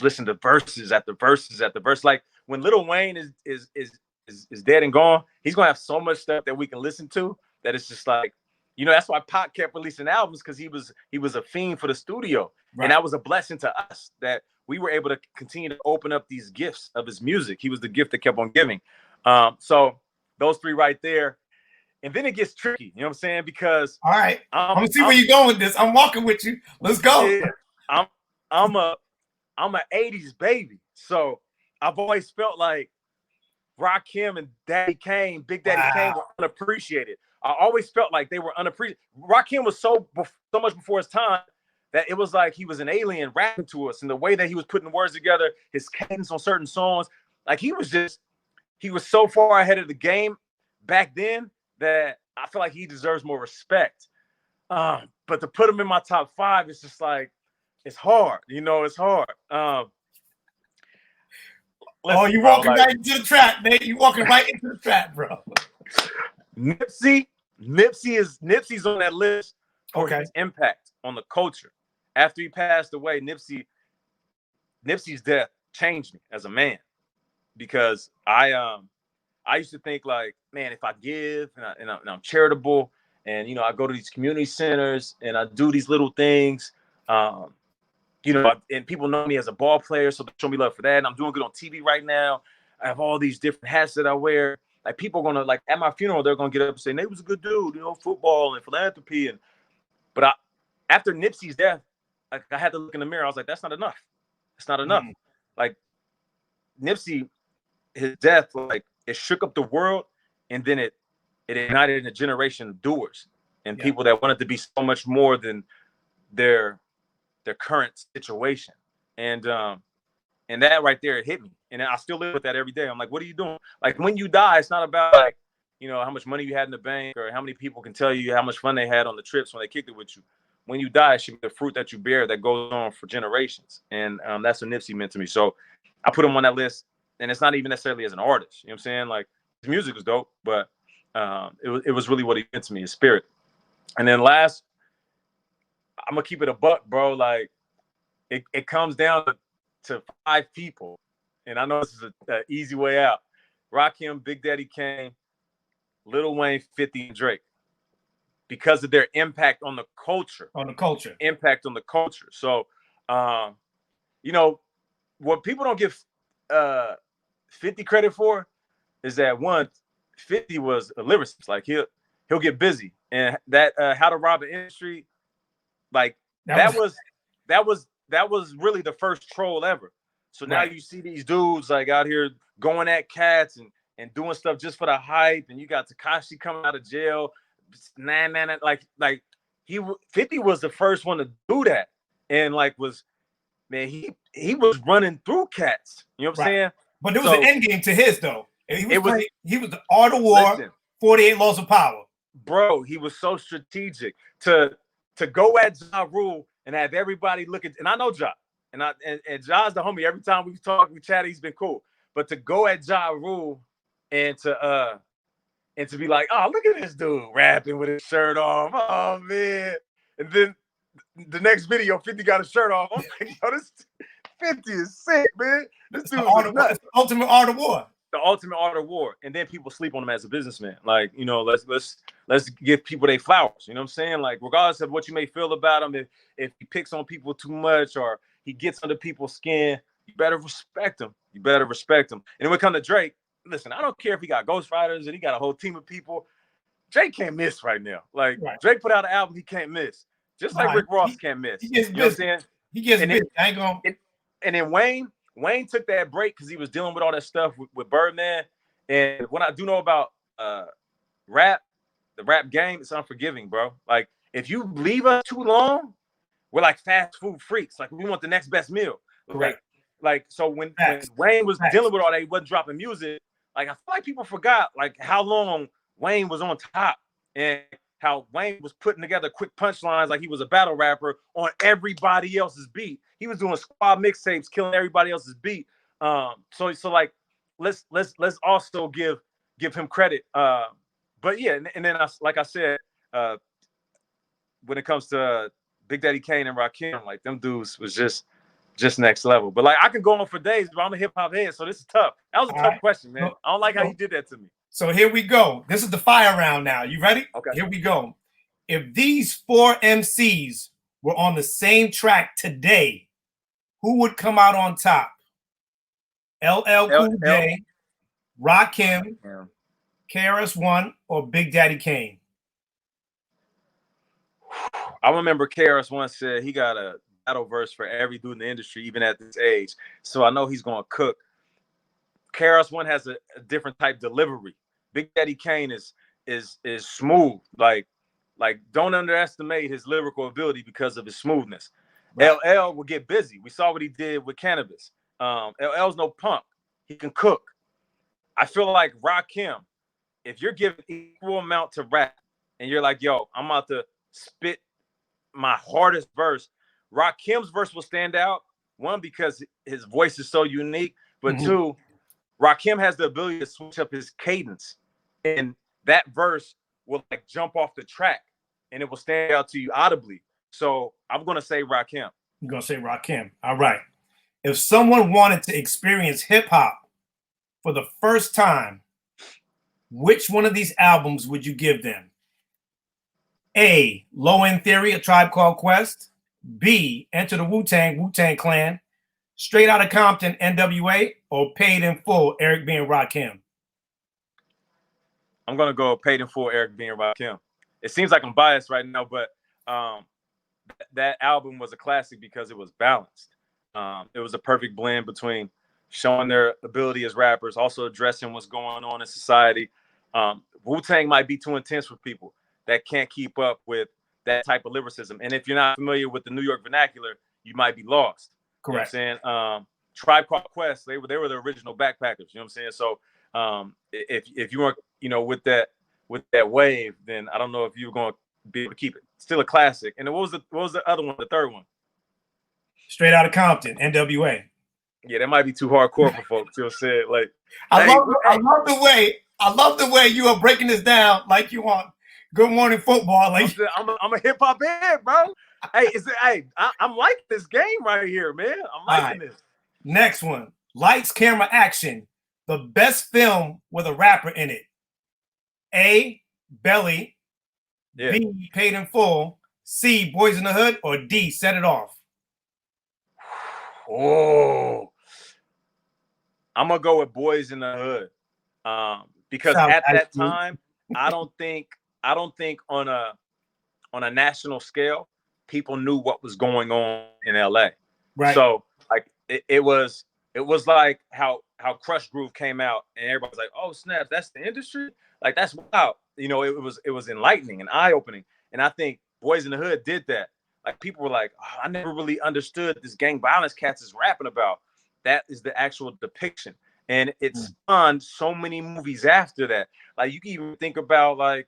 listen to verses after verses after verse. Like, when Lil Wayne is dead and gone, he's gonna have so much stuff that we can listen to that it's just like, You know, that's why Pac kept releasing albums, because he was a fiend for the studio. Right. And that was a blessing to us that we were able to continue to open up these gifts of his music. He was the gift that kept on giving. So those three right there. And then it gets tricky, you know what I'm saying? Because all right, I'm gonna see where you're going with this. I'm walking with you. Let's go. Yeah, I'm a 80s baby. So I've always felt like Rakim and Daddy Kane, Big Daddy Kane, were unappreciated. I always felt like they were unappreciated. Rakim was so much before his time that it was like he was an alien rapping to us, and the way that he was putting words together, his cadence on certain songs, like he was so far ahead of the game back then that I feel like he deserves more respect. But to put him in my top 5, it's just like, it's hard, you know, it's hard. You walking right into the trap, Nate. You walking right into the trap, bro. Nipsey's on that list for his impact on the culture. After he passed away, Nipsey's death changed me as a man, because I used to think like, man, if I give and I'm charitable, and you know, I go to these community centers and I do these little things, you know, and people know me as a ball player, so they show me love for that. And I'm doing good on TV right now. I have all these different hats that I wear. Like, people are gonna, like, at my funeral, they're gonna get up and say, Nate was a good dude, you know, football and philanthropy. But after Nipsey's death, I had to look in the mirror. I was like, that's not enough. It's not enough. Like, Nipsey, his death, like, it shook up the world, and then it ignited a generation of doers and people that wanted to be so much more than their current situation. And that right there, it hit me. And I still live with that every day. I'm like, what are you doing? Like, when you die, it's not about, like, you know, how much money you had in the bank, or how many people can tell you how much fun they had on the trips when they kicked it with you. When you die, it should be the fruit that you bear that goes on for generations. And that's what Nipsey meant to me. So I put him on that list. And it's not even necessarily as an artist. You know what I'm saying? Like, his music was dope, but it was really what he meant to me, his spirit. And then last, I'm going to keep it a buck, bro. Like, it comes down to 5 people. And I know this is an easy way out. Rakim, Big Daddy Kane, Lil Wayne, 50, and Drake. Because of their impact on the culture. Impact on the culture. So, you know, what people don't give 50 credit for is that, one, 50 was a lyricist. Like, he'll get busy. And that How to Rob an Industry, like, that was really the first troll ever. So now you see these dudes like out here going at cats and doing stuff just for the hype. And you got Tekashi coming out of jail. Like 50 was the first one to do that. And like, he was running through cats. You know what I'm saying? But there was an end game to his, though. He was the Art of War, 48 Laws of Power. Bro, he was so strategic to go at Ja Rule and have everybody look at, and I know Ja. And Ja's the homie. Every time we talk, we chat, he's been cool. But to go at Ja Rule and to be like, oh, look at this dude rapping with his shirt off. Oh, man. And then the next video, 50 got his shirt off. I'm like, yo, this 50 is sick, man. This dude is nuts. The ultimate art of war. The ultimate art of war. And then people sleep on him as a businessman. Like, you know, let's give people their flowers. You know what I'm saying? Like, regardless of what you may feel about him, if he picks on people too much or he gets under people's skin, you better respect him. You better respect him. And when it comes to Drake, listen, I don't care if he got ghostwriters and he got a whole team of people. Drake can't miss right now. Like, Drake put out an album he can't miss. Just like Rick Ross can't miss. He gets busy. You know what I'm saying? He gets busy. I ain't gonna... And then Wayne took that break because he was dealing with all that stuff with Birdman. And what I do know about the rap game, it's unforgiving, bro. Like, if you leave us too long, we're like fast food freaks. Like, we want the next best meal. Correct. Like so when Wayne was dealing with all that, he wasn't dropping music. Like, I feel like people forgot like how long Wayne was on top and how Wayne was putting together quick punchlines like he was a battle rapper on everybody else's beat. He was doing squad mixtapes, killing everybody else's beat. So like, let's also give him credit. But yeah, and then like I said, when it comes to Big Daddy Kane and Rakim, like, them dudes was just next level. But like, I can go on for days, but I'm a hip hop head, so this is tough. That was a tough question, man. I don't like how you did that to me. So here we go. This is the fire round now. You ready? Okay. Here we go. If these four MCs were on the same track today, who would come out on top? LL Cool J, Rakim, KRS-One, or Big Daddy Kane? I remember KRS-One said he got a battle verse for every dude in the industry, even at this age. So I know he's going to cook. KRS-One has a different type delivery. Big Daddy Kane is smooth. Like don't underestimate his lyrical ability because of his smoothness. Right. LL will get busy. We saw what he did with Cannabis. LL's no punk. He can cook. I feel like Rakim, if you're giving equal amount to rap and you're like, yo, I'm about to spit my hardest verse, Rakim's verse will stand out. One, because his voice is so unique, but two, Rakim has the ability to switch up his cadence, and that verse will like jump off the track and it will stand out to you audibly. So I'm going to say Rakim. You're going to say Rakim. All right. If someone wanted to experience hip hop for the first time, which one of these albums would you give them? A, Low End Theory, A Tribe Called Quest. B, Enter the Wu-Tang Clan. Straight Outta Compton, NWA, or Paid in Full, Eric B. and Rakim? I'm going to go Paid in Full, Eric B. and Rakim. It seems like I'm biased right now, but that album was a classic because it was balanced. It was a perfect blend between showing their ability as rappers, also addressing what's going on in society. Wu-Tang might be too intense for people that can't keep up with that type of lyricism. And if you're not familiar with the New York vernacular, you might be lost. Correct. You know what I'm saying? Tribe Called Quest, they were the original backpackers. You know what I'm saying? So if you weren't, with that wave, then I don't know if you're going to be able to keep it. Still a classic. And what was the other one? The third one? Straight Outta Compton, NWA. Yeah, that might be too hardcore for folks. You'll say it like. I love the way you are breaking this down like you want Good Morning Football. Like I'm a hip hop head, bro. I'm liking this game right here, man. I'm liking this. Next one. Lights, Camera, Action. The best film with a rapper in it. A, Belly. Yeah. B, Paid in Full. C, Boys in the Hood. Or D, Set It Off. Oh, I'm gonna go with Boys in the Hood, because at that time, I don't think on a national scale, people knew what was going on in LA. Right. So like it was like how Crush Groove came out and everybody's like, oh snap, that's the industry. Like that's wow. It was enlightening and eye opening. And I think Boys in the Hood did that. Like people were like, oh, I never really understood this gang violence cats is rapping about. That is the actual depiction. And it spawned so many movies after that. Like you can even think about like,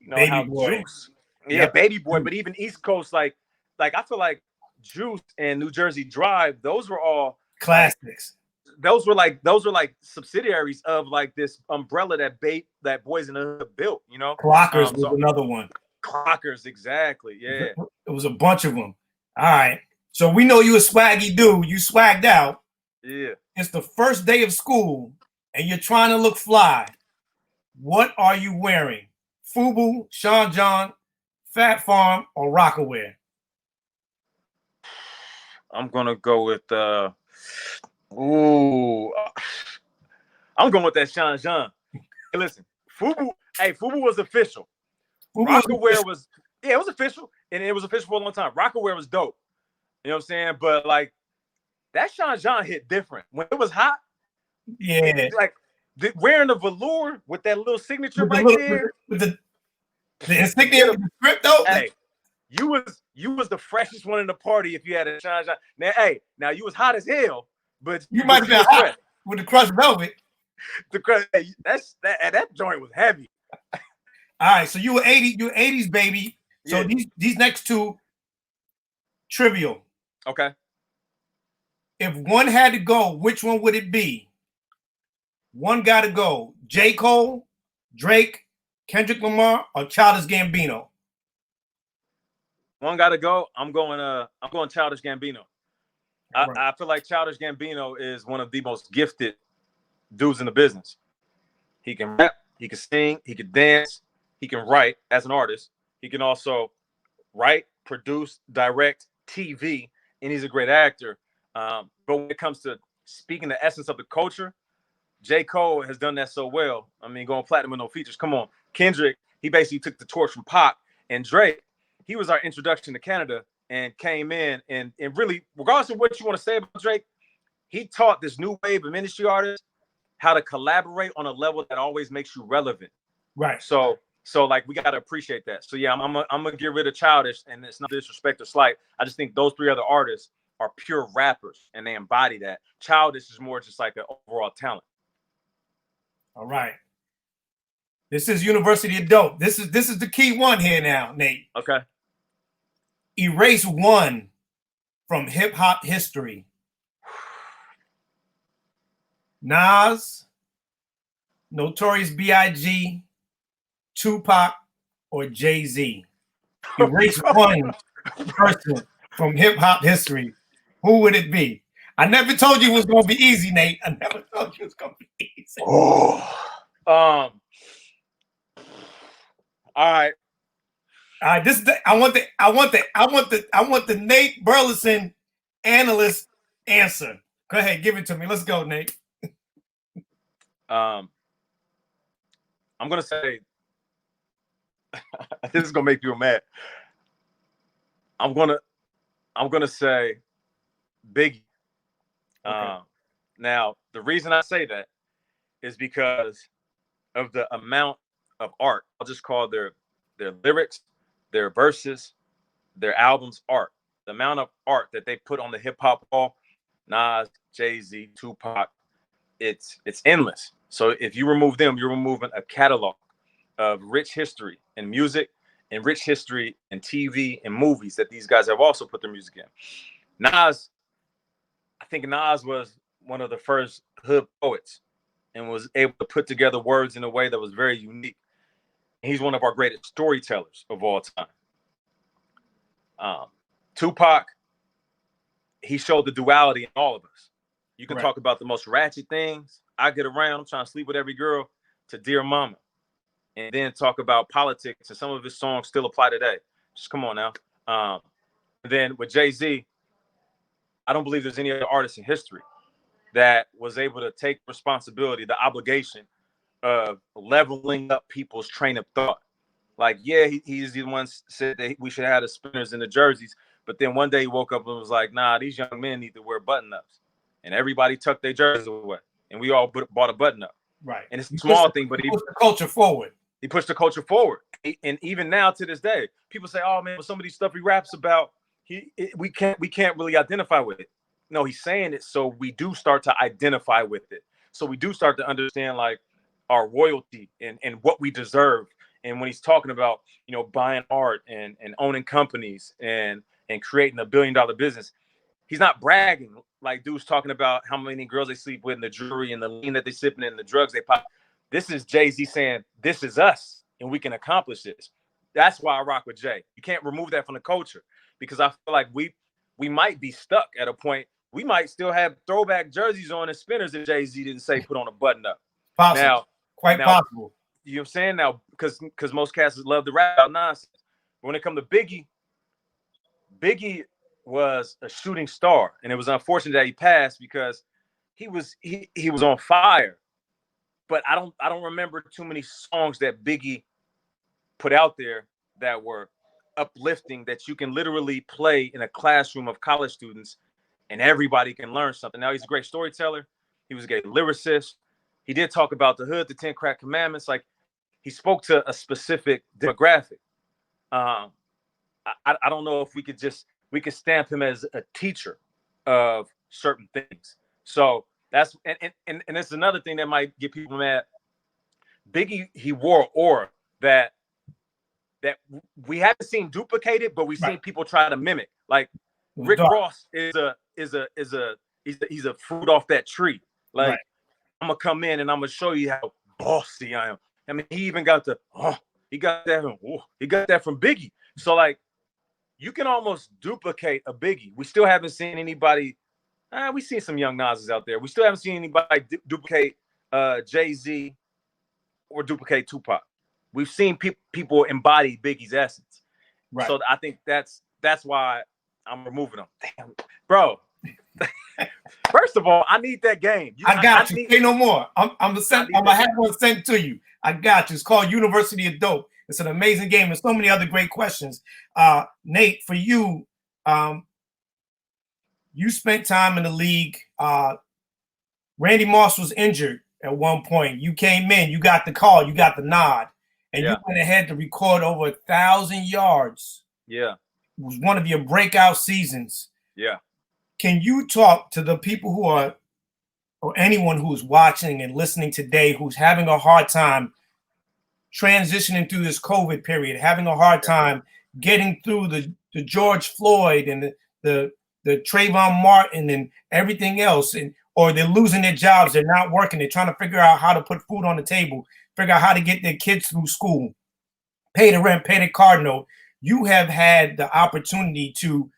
Baby how Boy. Juice. Yeah, Baby Boy, but even East Coast, like I feel like Juice and New Jersey Drive, those were all classics. Those were like subsidiaries of like this umbrella that Boys in the Hood built, Clockers was another one. Clockers, exactly. Yeah. It was a bunch of them. All right. So we know you a swaggy dude. You swagged out. Yeah. It's the first day of school and you're trying to look fly. What are you wearing? FUBU, Sean John, Fat Farm, or Rockaware? I'm gonna go with I'm going with that Sean John. Hey, listen, FUBU was official. Rockaware was it was official, and it was official for a long time. Rockaware was dope. You know what I'm saying? But like that Sean John hit different. When it was hot, like wearing the velour with that little signature there. With the insignia with the script though. Hey, you was the freshest one in the party if you had a Sean John. Now you was hot as hell, but you might have been hot with the crushed velvet. That joint was heavy. All right, so you were 80s baby. So yeah. these next two trivial. Okay. If one had to go, which one would it be? One got to go. J. Cole, Drake, Kendrick Lamar, or Childish Gambino? One got to go. I'm going Childish Gambino. Right. I feel like Childish Gambino is one of the most gifted dudes in the business. He can rap, he can sing, he can dance, he can write as an artist. He can also write, produce, direct TV, and he's a great actor. But when it comes to speaking the essence of the culture, J. Cole has done that so well. I mean, going platinum with no features. Come on. Kendrick, he basically took the torch from Pac. And Drake, he was our introduction to Canada and came in and really, regardless of what you want to say about Drake, he taught this new wave of industry artists how to collaborate on a level that always makes you relevant. Right. So like, we got to appreciate that. So yeah, I'm gonna get rid of Childish, and it's not disrespect or slight. I just think those three other artists are pure rappers and they embody that. Childish is more just like an overall talent. All right. This is University of Dope. This is the key one here now, Nate. Okay. Erase one from hip hop history. Nas, Notorious B.I.G., Tupac, or JayZ. Erase one person from hip hop history. Who would it be? I never told you it was going to be easy, Nate. I never told you it was going to be easy. All right. This is I want the Nate Burleson analyst answer. Go ahead, give it to me. Let's go, Nate. I'm gonna say this is gonna make you mad. I'm gonna say Biggie. Okay. Now the reason I say that is because of the amount of art. I'll just call their lyrics, their verses, their albums art. The amount of art that they put on the hip hop wall, Nas, JayZ, Tupac, it's endless. So if you remove them, you're removing a catalog of rich history in music and rich history in TV and movies that these guys have also put their music in. Nas, I think Nas was one of the first hood poets and was able to put together words in a way that was very unique. He's one of our greatest storytellers of all time. Tupac, he showed the duality in all of us. You can talk about the most ratchet things. I get around, I'm trying to sleep with every girl, to Dear Mama. And then talk about politics, and some of his songs still apply today. Just come on now. Then with JayZ, I don't believe there's any other artist in history that was able to take responsibility, the obligation of leveling up people's train of thought. Like, yeah, he's the one said that we should have the spinners and the jerseys, but then one day he woke up and was like, nah, these young men need to wear button-ups. And everybody tucked their jerseys away, and we all bought a button-up. Right. And it's a small thing, but he pushed the culture forward. He pushed the culture forward. And even now to this day, people say, oh man, well, some of these stuff he raps about, we can't really identify with it. No, he's saying it so we do start to identify with it. So we do start to understand like our royalty and what we deserve. And when he's talking about, buying art and owning companies and creating $1 billion business, he's not bragging like dudes talking about how many girls they sleep with and the jewelry and the lean that they sipping and the drugs they pop. This is JayZ saying, this is us and we can accomplish this. That's why I rock with Jay. You can't remove that from the culture, because I feel like we might be stuck at a point. We might still have throwback jerseys on and spinners if JayZ didn't say put on a button up. Possible. Quite possible. You know what I'm saying? Now, because most cats love to rap about nonsense. But when it comes to Biggie was a shooting star, and it was unfortunate that he passed because he was on fire. But I don't remember too many songs that Biggie put out there that were uplifting, that you can literally play in a classroom of college students and everybody can learn something. Now, he's a great storyteller. He was a great lyricist. He did talk about the hood, the 10 crack commandments. Like, he spoke to a specific demographic. I don't know if we could stamp him as a teacher of certain things. So that's and it's another thing that might get people mad. Biggie, he wore an aura that we haven't seen duplicated, but we've seen people try to mimic. Like Rick Ross is a fruit off that tree. Like, I'm gonna come in and I'm gonna show you how bossy I am. I mean, he even got he got that from Biggie. So like, you can almost duplicate a Biggie. We still haven't seen anybody. We've seen some young Nas's out there. We still haven't seen anybody duplicate JayZ or duplicate Tupac. we've seen people embody Biggie's essence. Right. So I think that's why I'm removing them. Damn, bro. First of all, I need that game. I got you. Say no more. I'm gonna have one sent to you. I got you. It's called University of Dope. It's an amazing game. There's so many other great questions. Nate, for you, you spent time in the league. Randy Moss was injured at one point. You came in, you got the call, you got the nod, and you went ahead to record over 1,000 yards. Yeah. It was one of your breakout seasons. Yeah. Can you talk to the people who are, or anyone who's watching and listening today, who's having a hard time transitioning through this COVID period, having a hard time getting through the George Floyd and the Trayvon Martin and everything else, or they're losing their jobs, they're not working, they're trying to figure out how to put food on the table, figure out how to get their kids through school, pay the rent, pay the car note. You have had the opportunity to,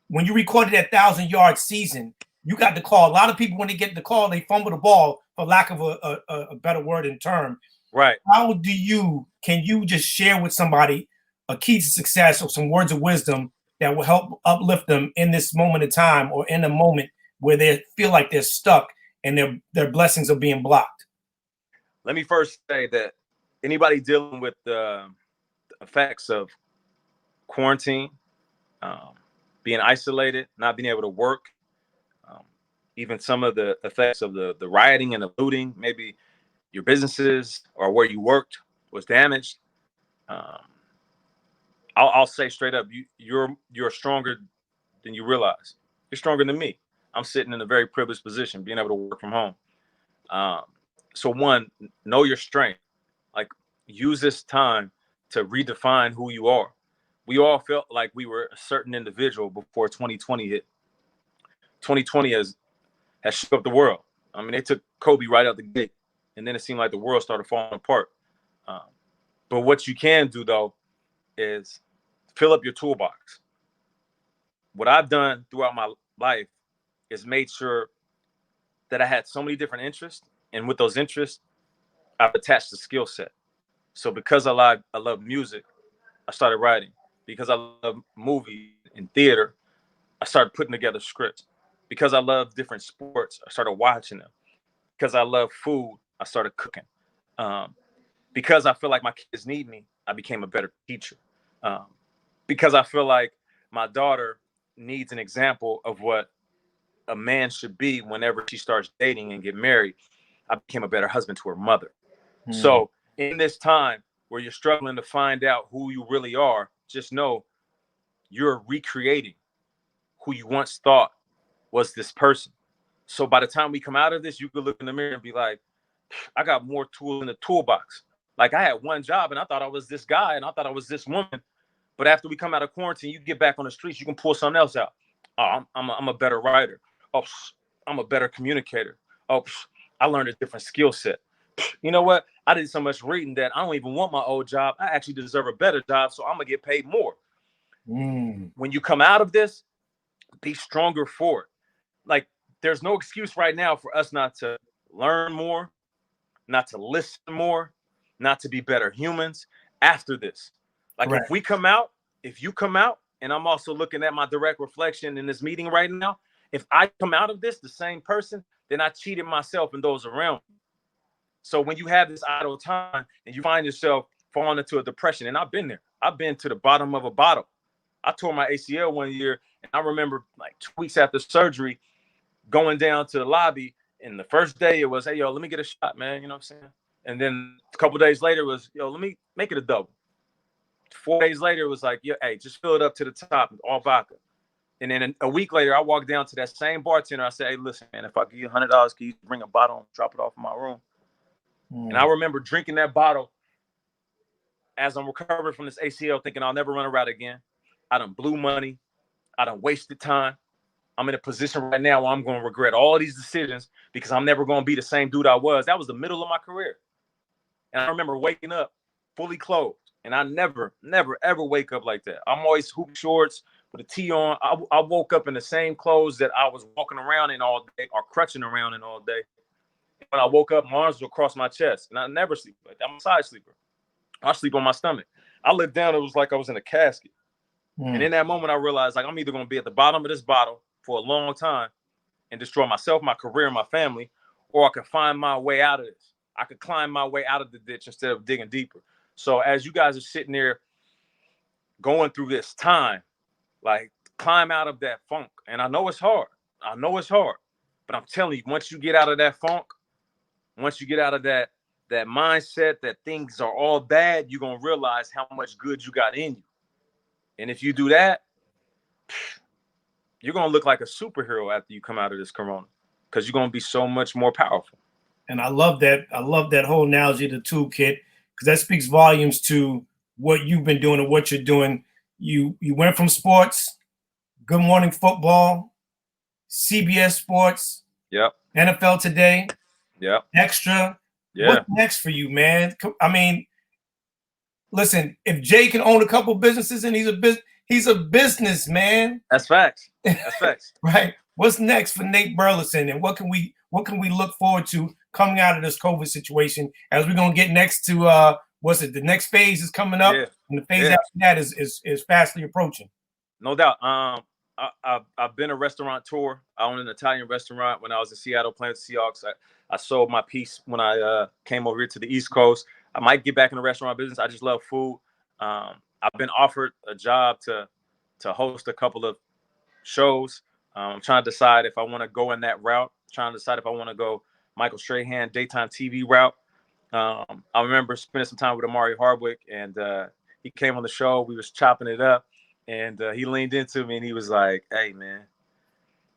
when you recorded that 1,000-yard season, you got the call. A lot of people, when they get the call, they fumble the ball, for lack of a better word and term. Right. Can you just share with somebody a key to success or some words of wisdom that will help uplift them in this moment of time, or in a moment where they feel like they're stuck and their blessings are being blocked? Let me first say that anybody dealing with the effects of quarantine, being isolated, not being able to work, even some of the effects of the rioting and the looting, maybe your businesses or where you worked was damaged. I'll say straight up, you're stronger than you realize. You're stronger than me. I'm sitting in a very privileged position, being able to work from home. So one, know your strength. Like, use this time to redefine who you are. We all felt like we were a certain individual before 2020 hit. 2020 has shook up the world. I mean, they took Kobe right out the gate, and then it seemed like the world started falling apart. But what you can do, though, is fill up your toolbox. What I've done throughout my life is made sure that I had so many different interests, and with those interests, I've attached a skill set. So because I love music, I started writing. Because I love movies and theater, I started putting together scripts. Because I love different sports, I started watching them. Because I love food, I started cooking. Because I feel like my kids need me, I became a better teacher. Because I feel like my daughter needs an example of what a man should be whenever she starts dating and get married, I became a better husband to her mother. So in this time where you're struggling to find out who you really are, just know you're recreating who you once thought was this person. So by the time we come out of this, you could look in the mirror and be like, I got more tools in the toolbox. Like, I had one job and I thought I was this guy and I thought I was this woman. But after we come out of quarantine, you get back on the streets, you can pull something else out. Oh, I'm a better writer. Oh, I'm a better communicator. Oh, I learned a different skill set. You know what? I did so much reading that I don't even want my old job. I actually deserve a better job, so I'm going to get paid more. When you come out of this, be stronger for it. Like, there's no excuse right now for us not to learn more, not to listen more, not to be better humans after this. Like, if you come out, and I'm also looking at my direct reflection in this meeting right now, if I come out of this the same person, then I cheated myself and those around me. So when you have this idle time and you find yourself falling into a depression, and I've been there. I've been to the bottom of a bottle. I tore my ACL one year, and I remember like 2 weeks after surgery going down to the lobby, and the first day it was, hey, yo, let me get a shot, man. You know what I'm saying? And then a couple days later it was, yo, let me make it a double. 4 days later it was like, yo, hey, just fill it up to the top, all vodka. And then a week later, I walked down to that same bartender. I said, hey, listen, man, if I give you $100, can you bring a bottle and drop it off in my room? And I remember drinking that bottle as I'm recovering from this ACL, thinking I'll never run a route again. I done blew money. I done wasted time. I'm in a position right now where I'm going to regret all these decisions because I'm never going to be the same dude I was. That was the middle of my career. And I remember waking up fully clothed. And I never, ever wake up like that. I'm always hoop shorts with a tee on. I woke up in the same clothes that I was walking around in all day or crutching around in all day. When I woke up, my arms were across my chest. And I never sleep like that. I'm a side sleeper. I sleep on my stomach. I looked down, it was like I was in a casket. And Mm. in that moment, I realized like I'm either gonna be at the bottom of this bottle for a long time and destroy myself, my career, and my family, or I can find my way out of this. I could climb my way out of the ditch instead of digging deeper. So as you guys are sitting there going through this time, like climb out of that funk. And I know it's hard. I know it's hard. But I'm telling you, once you get out of that funk, once you get out of that mindset that things are all bad, you're gonna realize how much good you got in you. And if you do that, you're gonna look like a superhero after you come out of this corona, because you're gonna be so much more powerful. And I love that. I love that whole analogy of the toolkit, because that speaks volumes to what you've been doing and what you're doing. You went from sports, Good Morning Football, CBS Sports, Yep. NFL Today, Yep. Extra. Yeah. What's next for you, man? I mean, listen, if Jay can own a couple businesses and he's a business man. That's facts. That's facts. Right. What's next for Nate Burleson, and what can we look forward to coming out of this COVID situation, as we're gonna get next to what's it? The next phase is coming up, and the phase after that is fastly approaching. No doubt. I've been a restaurateur. I owned an Italian restaurant when I was in Seattle playing with the Seahawks. I sold my piece when I came over here to the East Coast. I might get back in the restaurant business. I just love food. I've been offered a job to host a couple of shows. I'm trying to decide if I want to go in that route. I'm trying to decide if I want to go Michael Strahan daytime TV route. I remember spending some time with Amari Hardwick, and he came on the show. We was chopping it up, and he leaned into me and he was like, "Hey, man,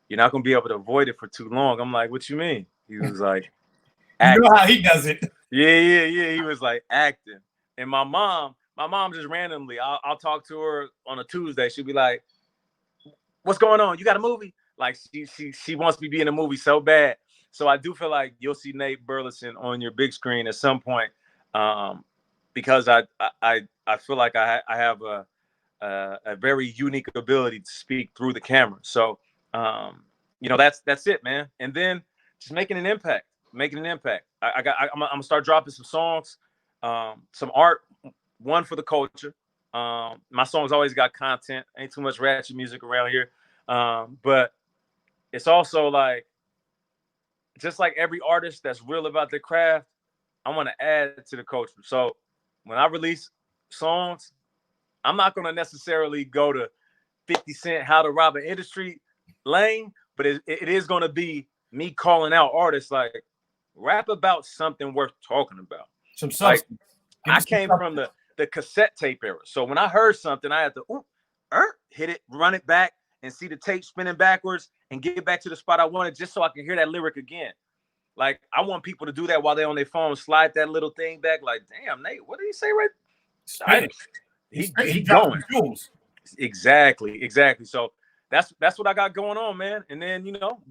you're not gonna be able to avoid it for too long." I'm like, "What you mean?" He was like, "You know how he does it." Yeah. He was like acting. And my mom just randomly, I'll talk to her on a Tuesday. She'll be like, "What's going on? You got a movie?" Like she wants me to be in a movie so bad. So I do feel like you'll see Nate Burleson on your big screen at some point, because I feel like I have a very unique ability to speak through the camera. So that's it, man. And then just making an impact. I'm gonna start dropping some songs, some art, one for the culture. My songs always got content. Ain't too much ratchet music around here, but it's also like, just like every artist that's real about their craft, I want to add to the culture. So when I release songs, I'm not going to necessarily go to 50 Cent, How to Rob an Industry lane, but it is going to be me calling out artists like, rap about something worth talking about. Some substance. Like, I came from the cassette tape era. So when I heard something, I had to hit it, run it back, and see the tape spinning backwards and get back to the spot I wanted, just so I can hear that lyric again. Like, I want people to do that while they're on their phone, slide that little thing back. Like, damn, Nate, what did he say right? He going. Exactly. So that's what I got going on, man. And then,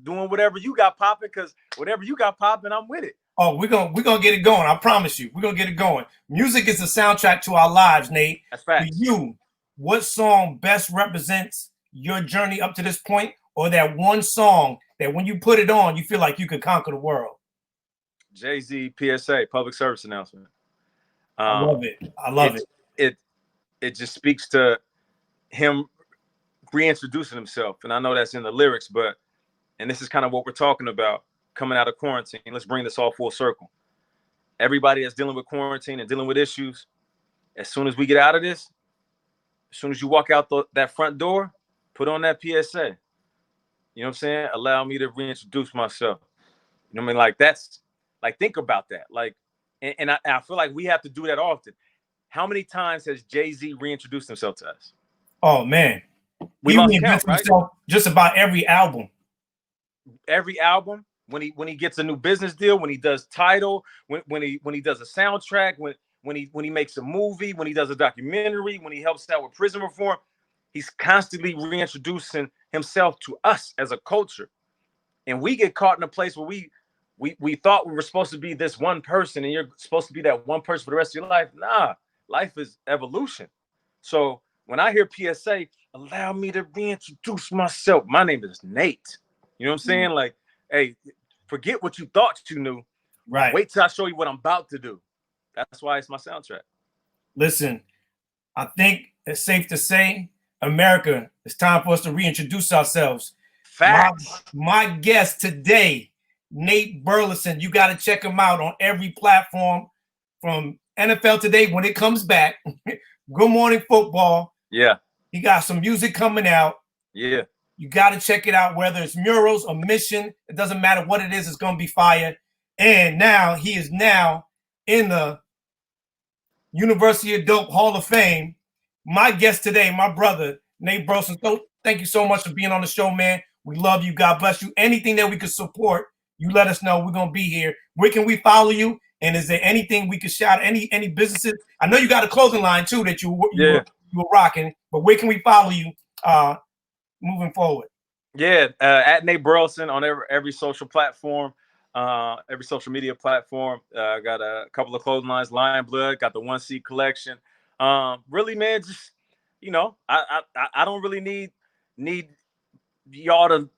doing whatever you got popping, because whatever you got popping, I'm with it. Oh, we're gonna get it going. I promise you, we're gonna get it going. Music is the soundtrack to our lives, Nate. That's right. For you, what song best represents your journey up to this point, or that one song that when you put it on, you feel like you could conquer the world? JayZ PSA, public service announcement. I love it. It just speaks to him reintroducing himself, and I know that's in the lyrics, and this is kind of what we're talking about coming out of quarantine. Let's bring this all full circle. Everybody that's dealing with quarantine and dealing with issues, as soon as we get out of this, as soon as you walk out that front door, put on that PSA. You know what I'm saying? Allow me to reintroduce myself. You know what I mean? Like, that's, like, think about that. Like, and I feel like we have to do that often. How many times has JayZ reintroduced himself to us? Oh, man. We lost count, right? Just about every album. Every album, when he gets a new business deal, when he does Tidal, when he does a soundtrack, when he makes a movie, when he does a documentary, when he helps out with prison reform, he's constantly reintroducing himself to us as a culture. And we get caught in a place where we thought we were supposed to be this one person, and you're supposed to be that one person for the rest of your life. Nah, life is evolution. So when I hear PSA, allow me to reintroduce myself. My name is Nate. You know what I'm saying? Like, hey, forget what you thought you knew. Right. Wait till I show you what I'm about to do. That's why it's my soundtrack. Listen, I think it's safe to say, America, it's time for us to reintroduce ourselves. Facts. My guest today, Nate Burleson. You got to check him out on every platform from NFL Today when it comes back. Good Morning Football. Yeah. He got some music coming out. Yeah. You got to check it out, whether it's murals or mission. It doesn't matter what it is. It's going to be fire. And now he is now in the University of Dope Hall of Fame. My guest today, my brother, Nate Burleson. So thank you so much for being on the show, man. We love you. God bless you. Anything that we could support, you let us know. We're going to be here. Where can we follow you? And is there anything we could shout? Any businesses? I know you got a clothing line, too, that you were rocking. But where can we follow you moving forward? Yeah, at Nate Burleson on every social platform. Every social media platform. Got a couple of clothing lines, Lion Blood, got the 1C collection. Really, man, just, you know, I don't really need y'all to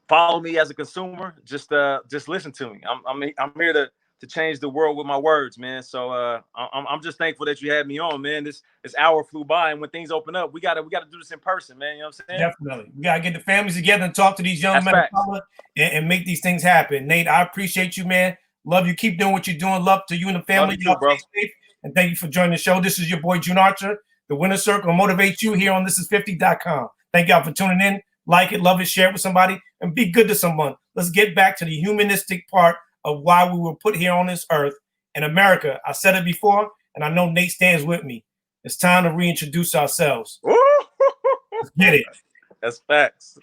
follow me as a consumer. Just listen to me. I'm here to change the world with my words, man. So I'm just thankful that you had me on, man. This hour flew by, and when things open up, we gotta do this in person, man. You know what I'm saying? Definitely. We gotta get the families together and talk to these young men of color and make these things happen. Nate, I appreciate you, man. Love you. Keep doing what you're doing. Love to you and the family. Love you too, bro. Stay safe. And thank you for joining the show. This is your boy June Archer. The Winner's Circle motivates you here on thisis50.com. Thank y'all for tuning in. Like it, love it, share it with somebody, and be good to someone. Let's get back to the humanistic part of why we were put here on this earth. In America, I said it before, and I know Nate stands with me. It's time to reintroduce ourselves. Let's get it. That's facts.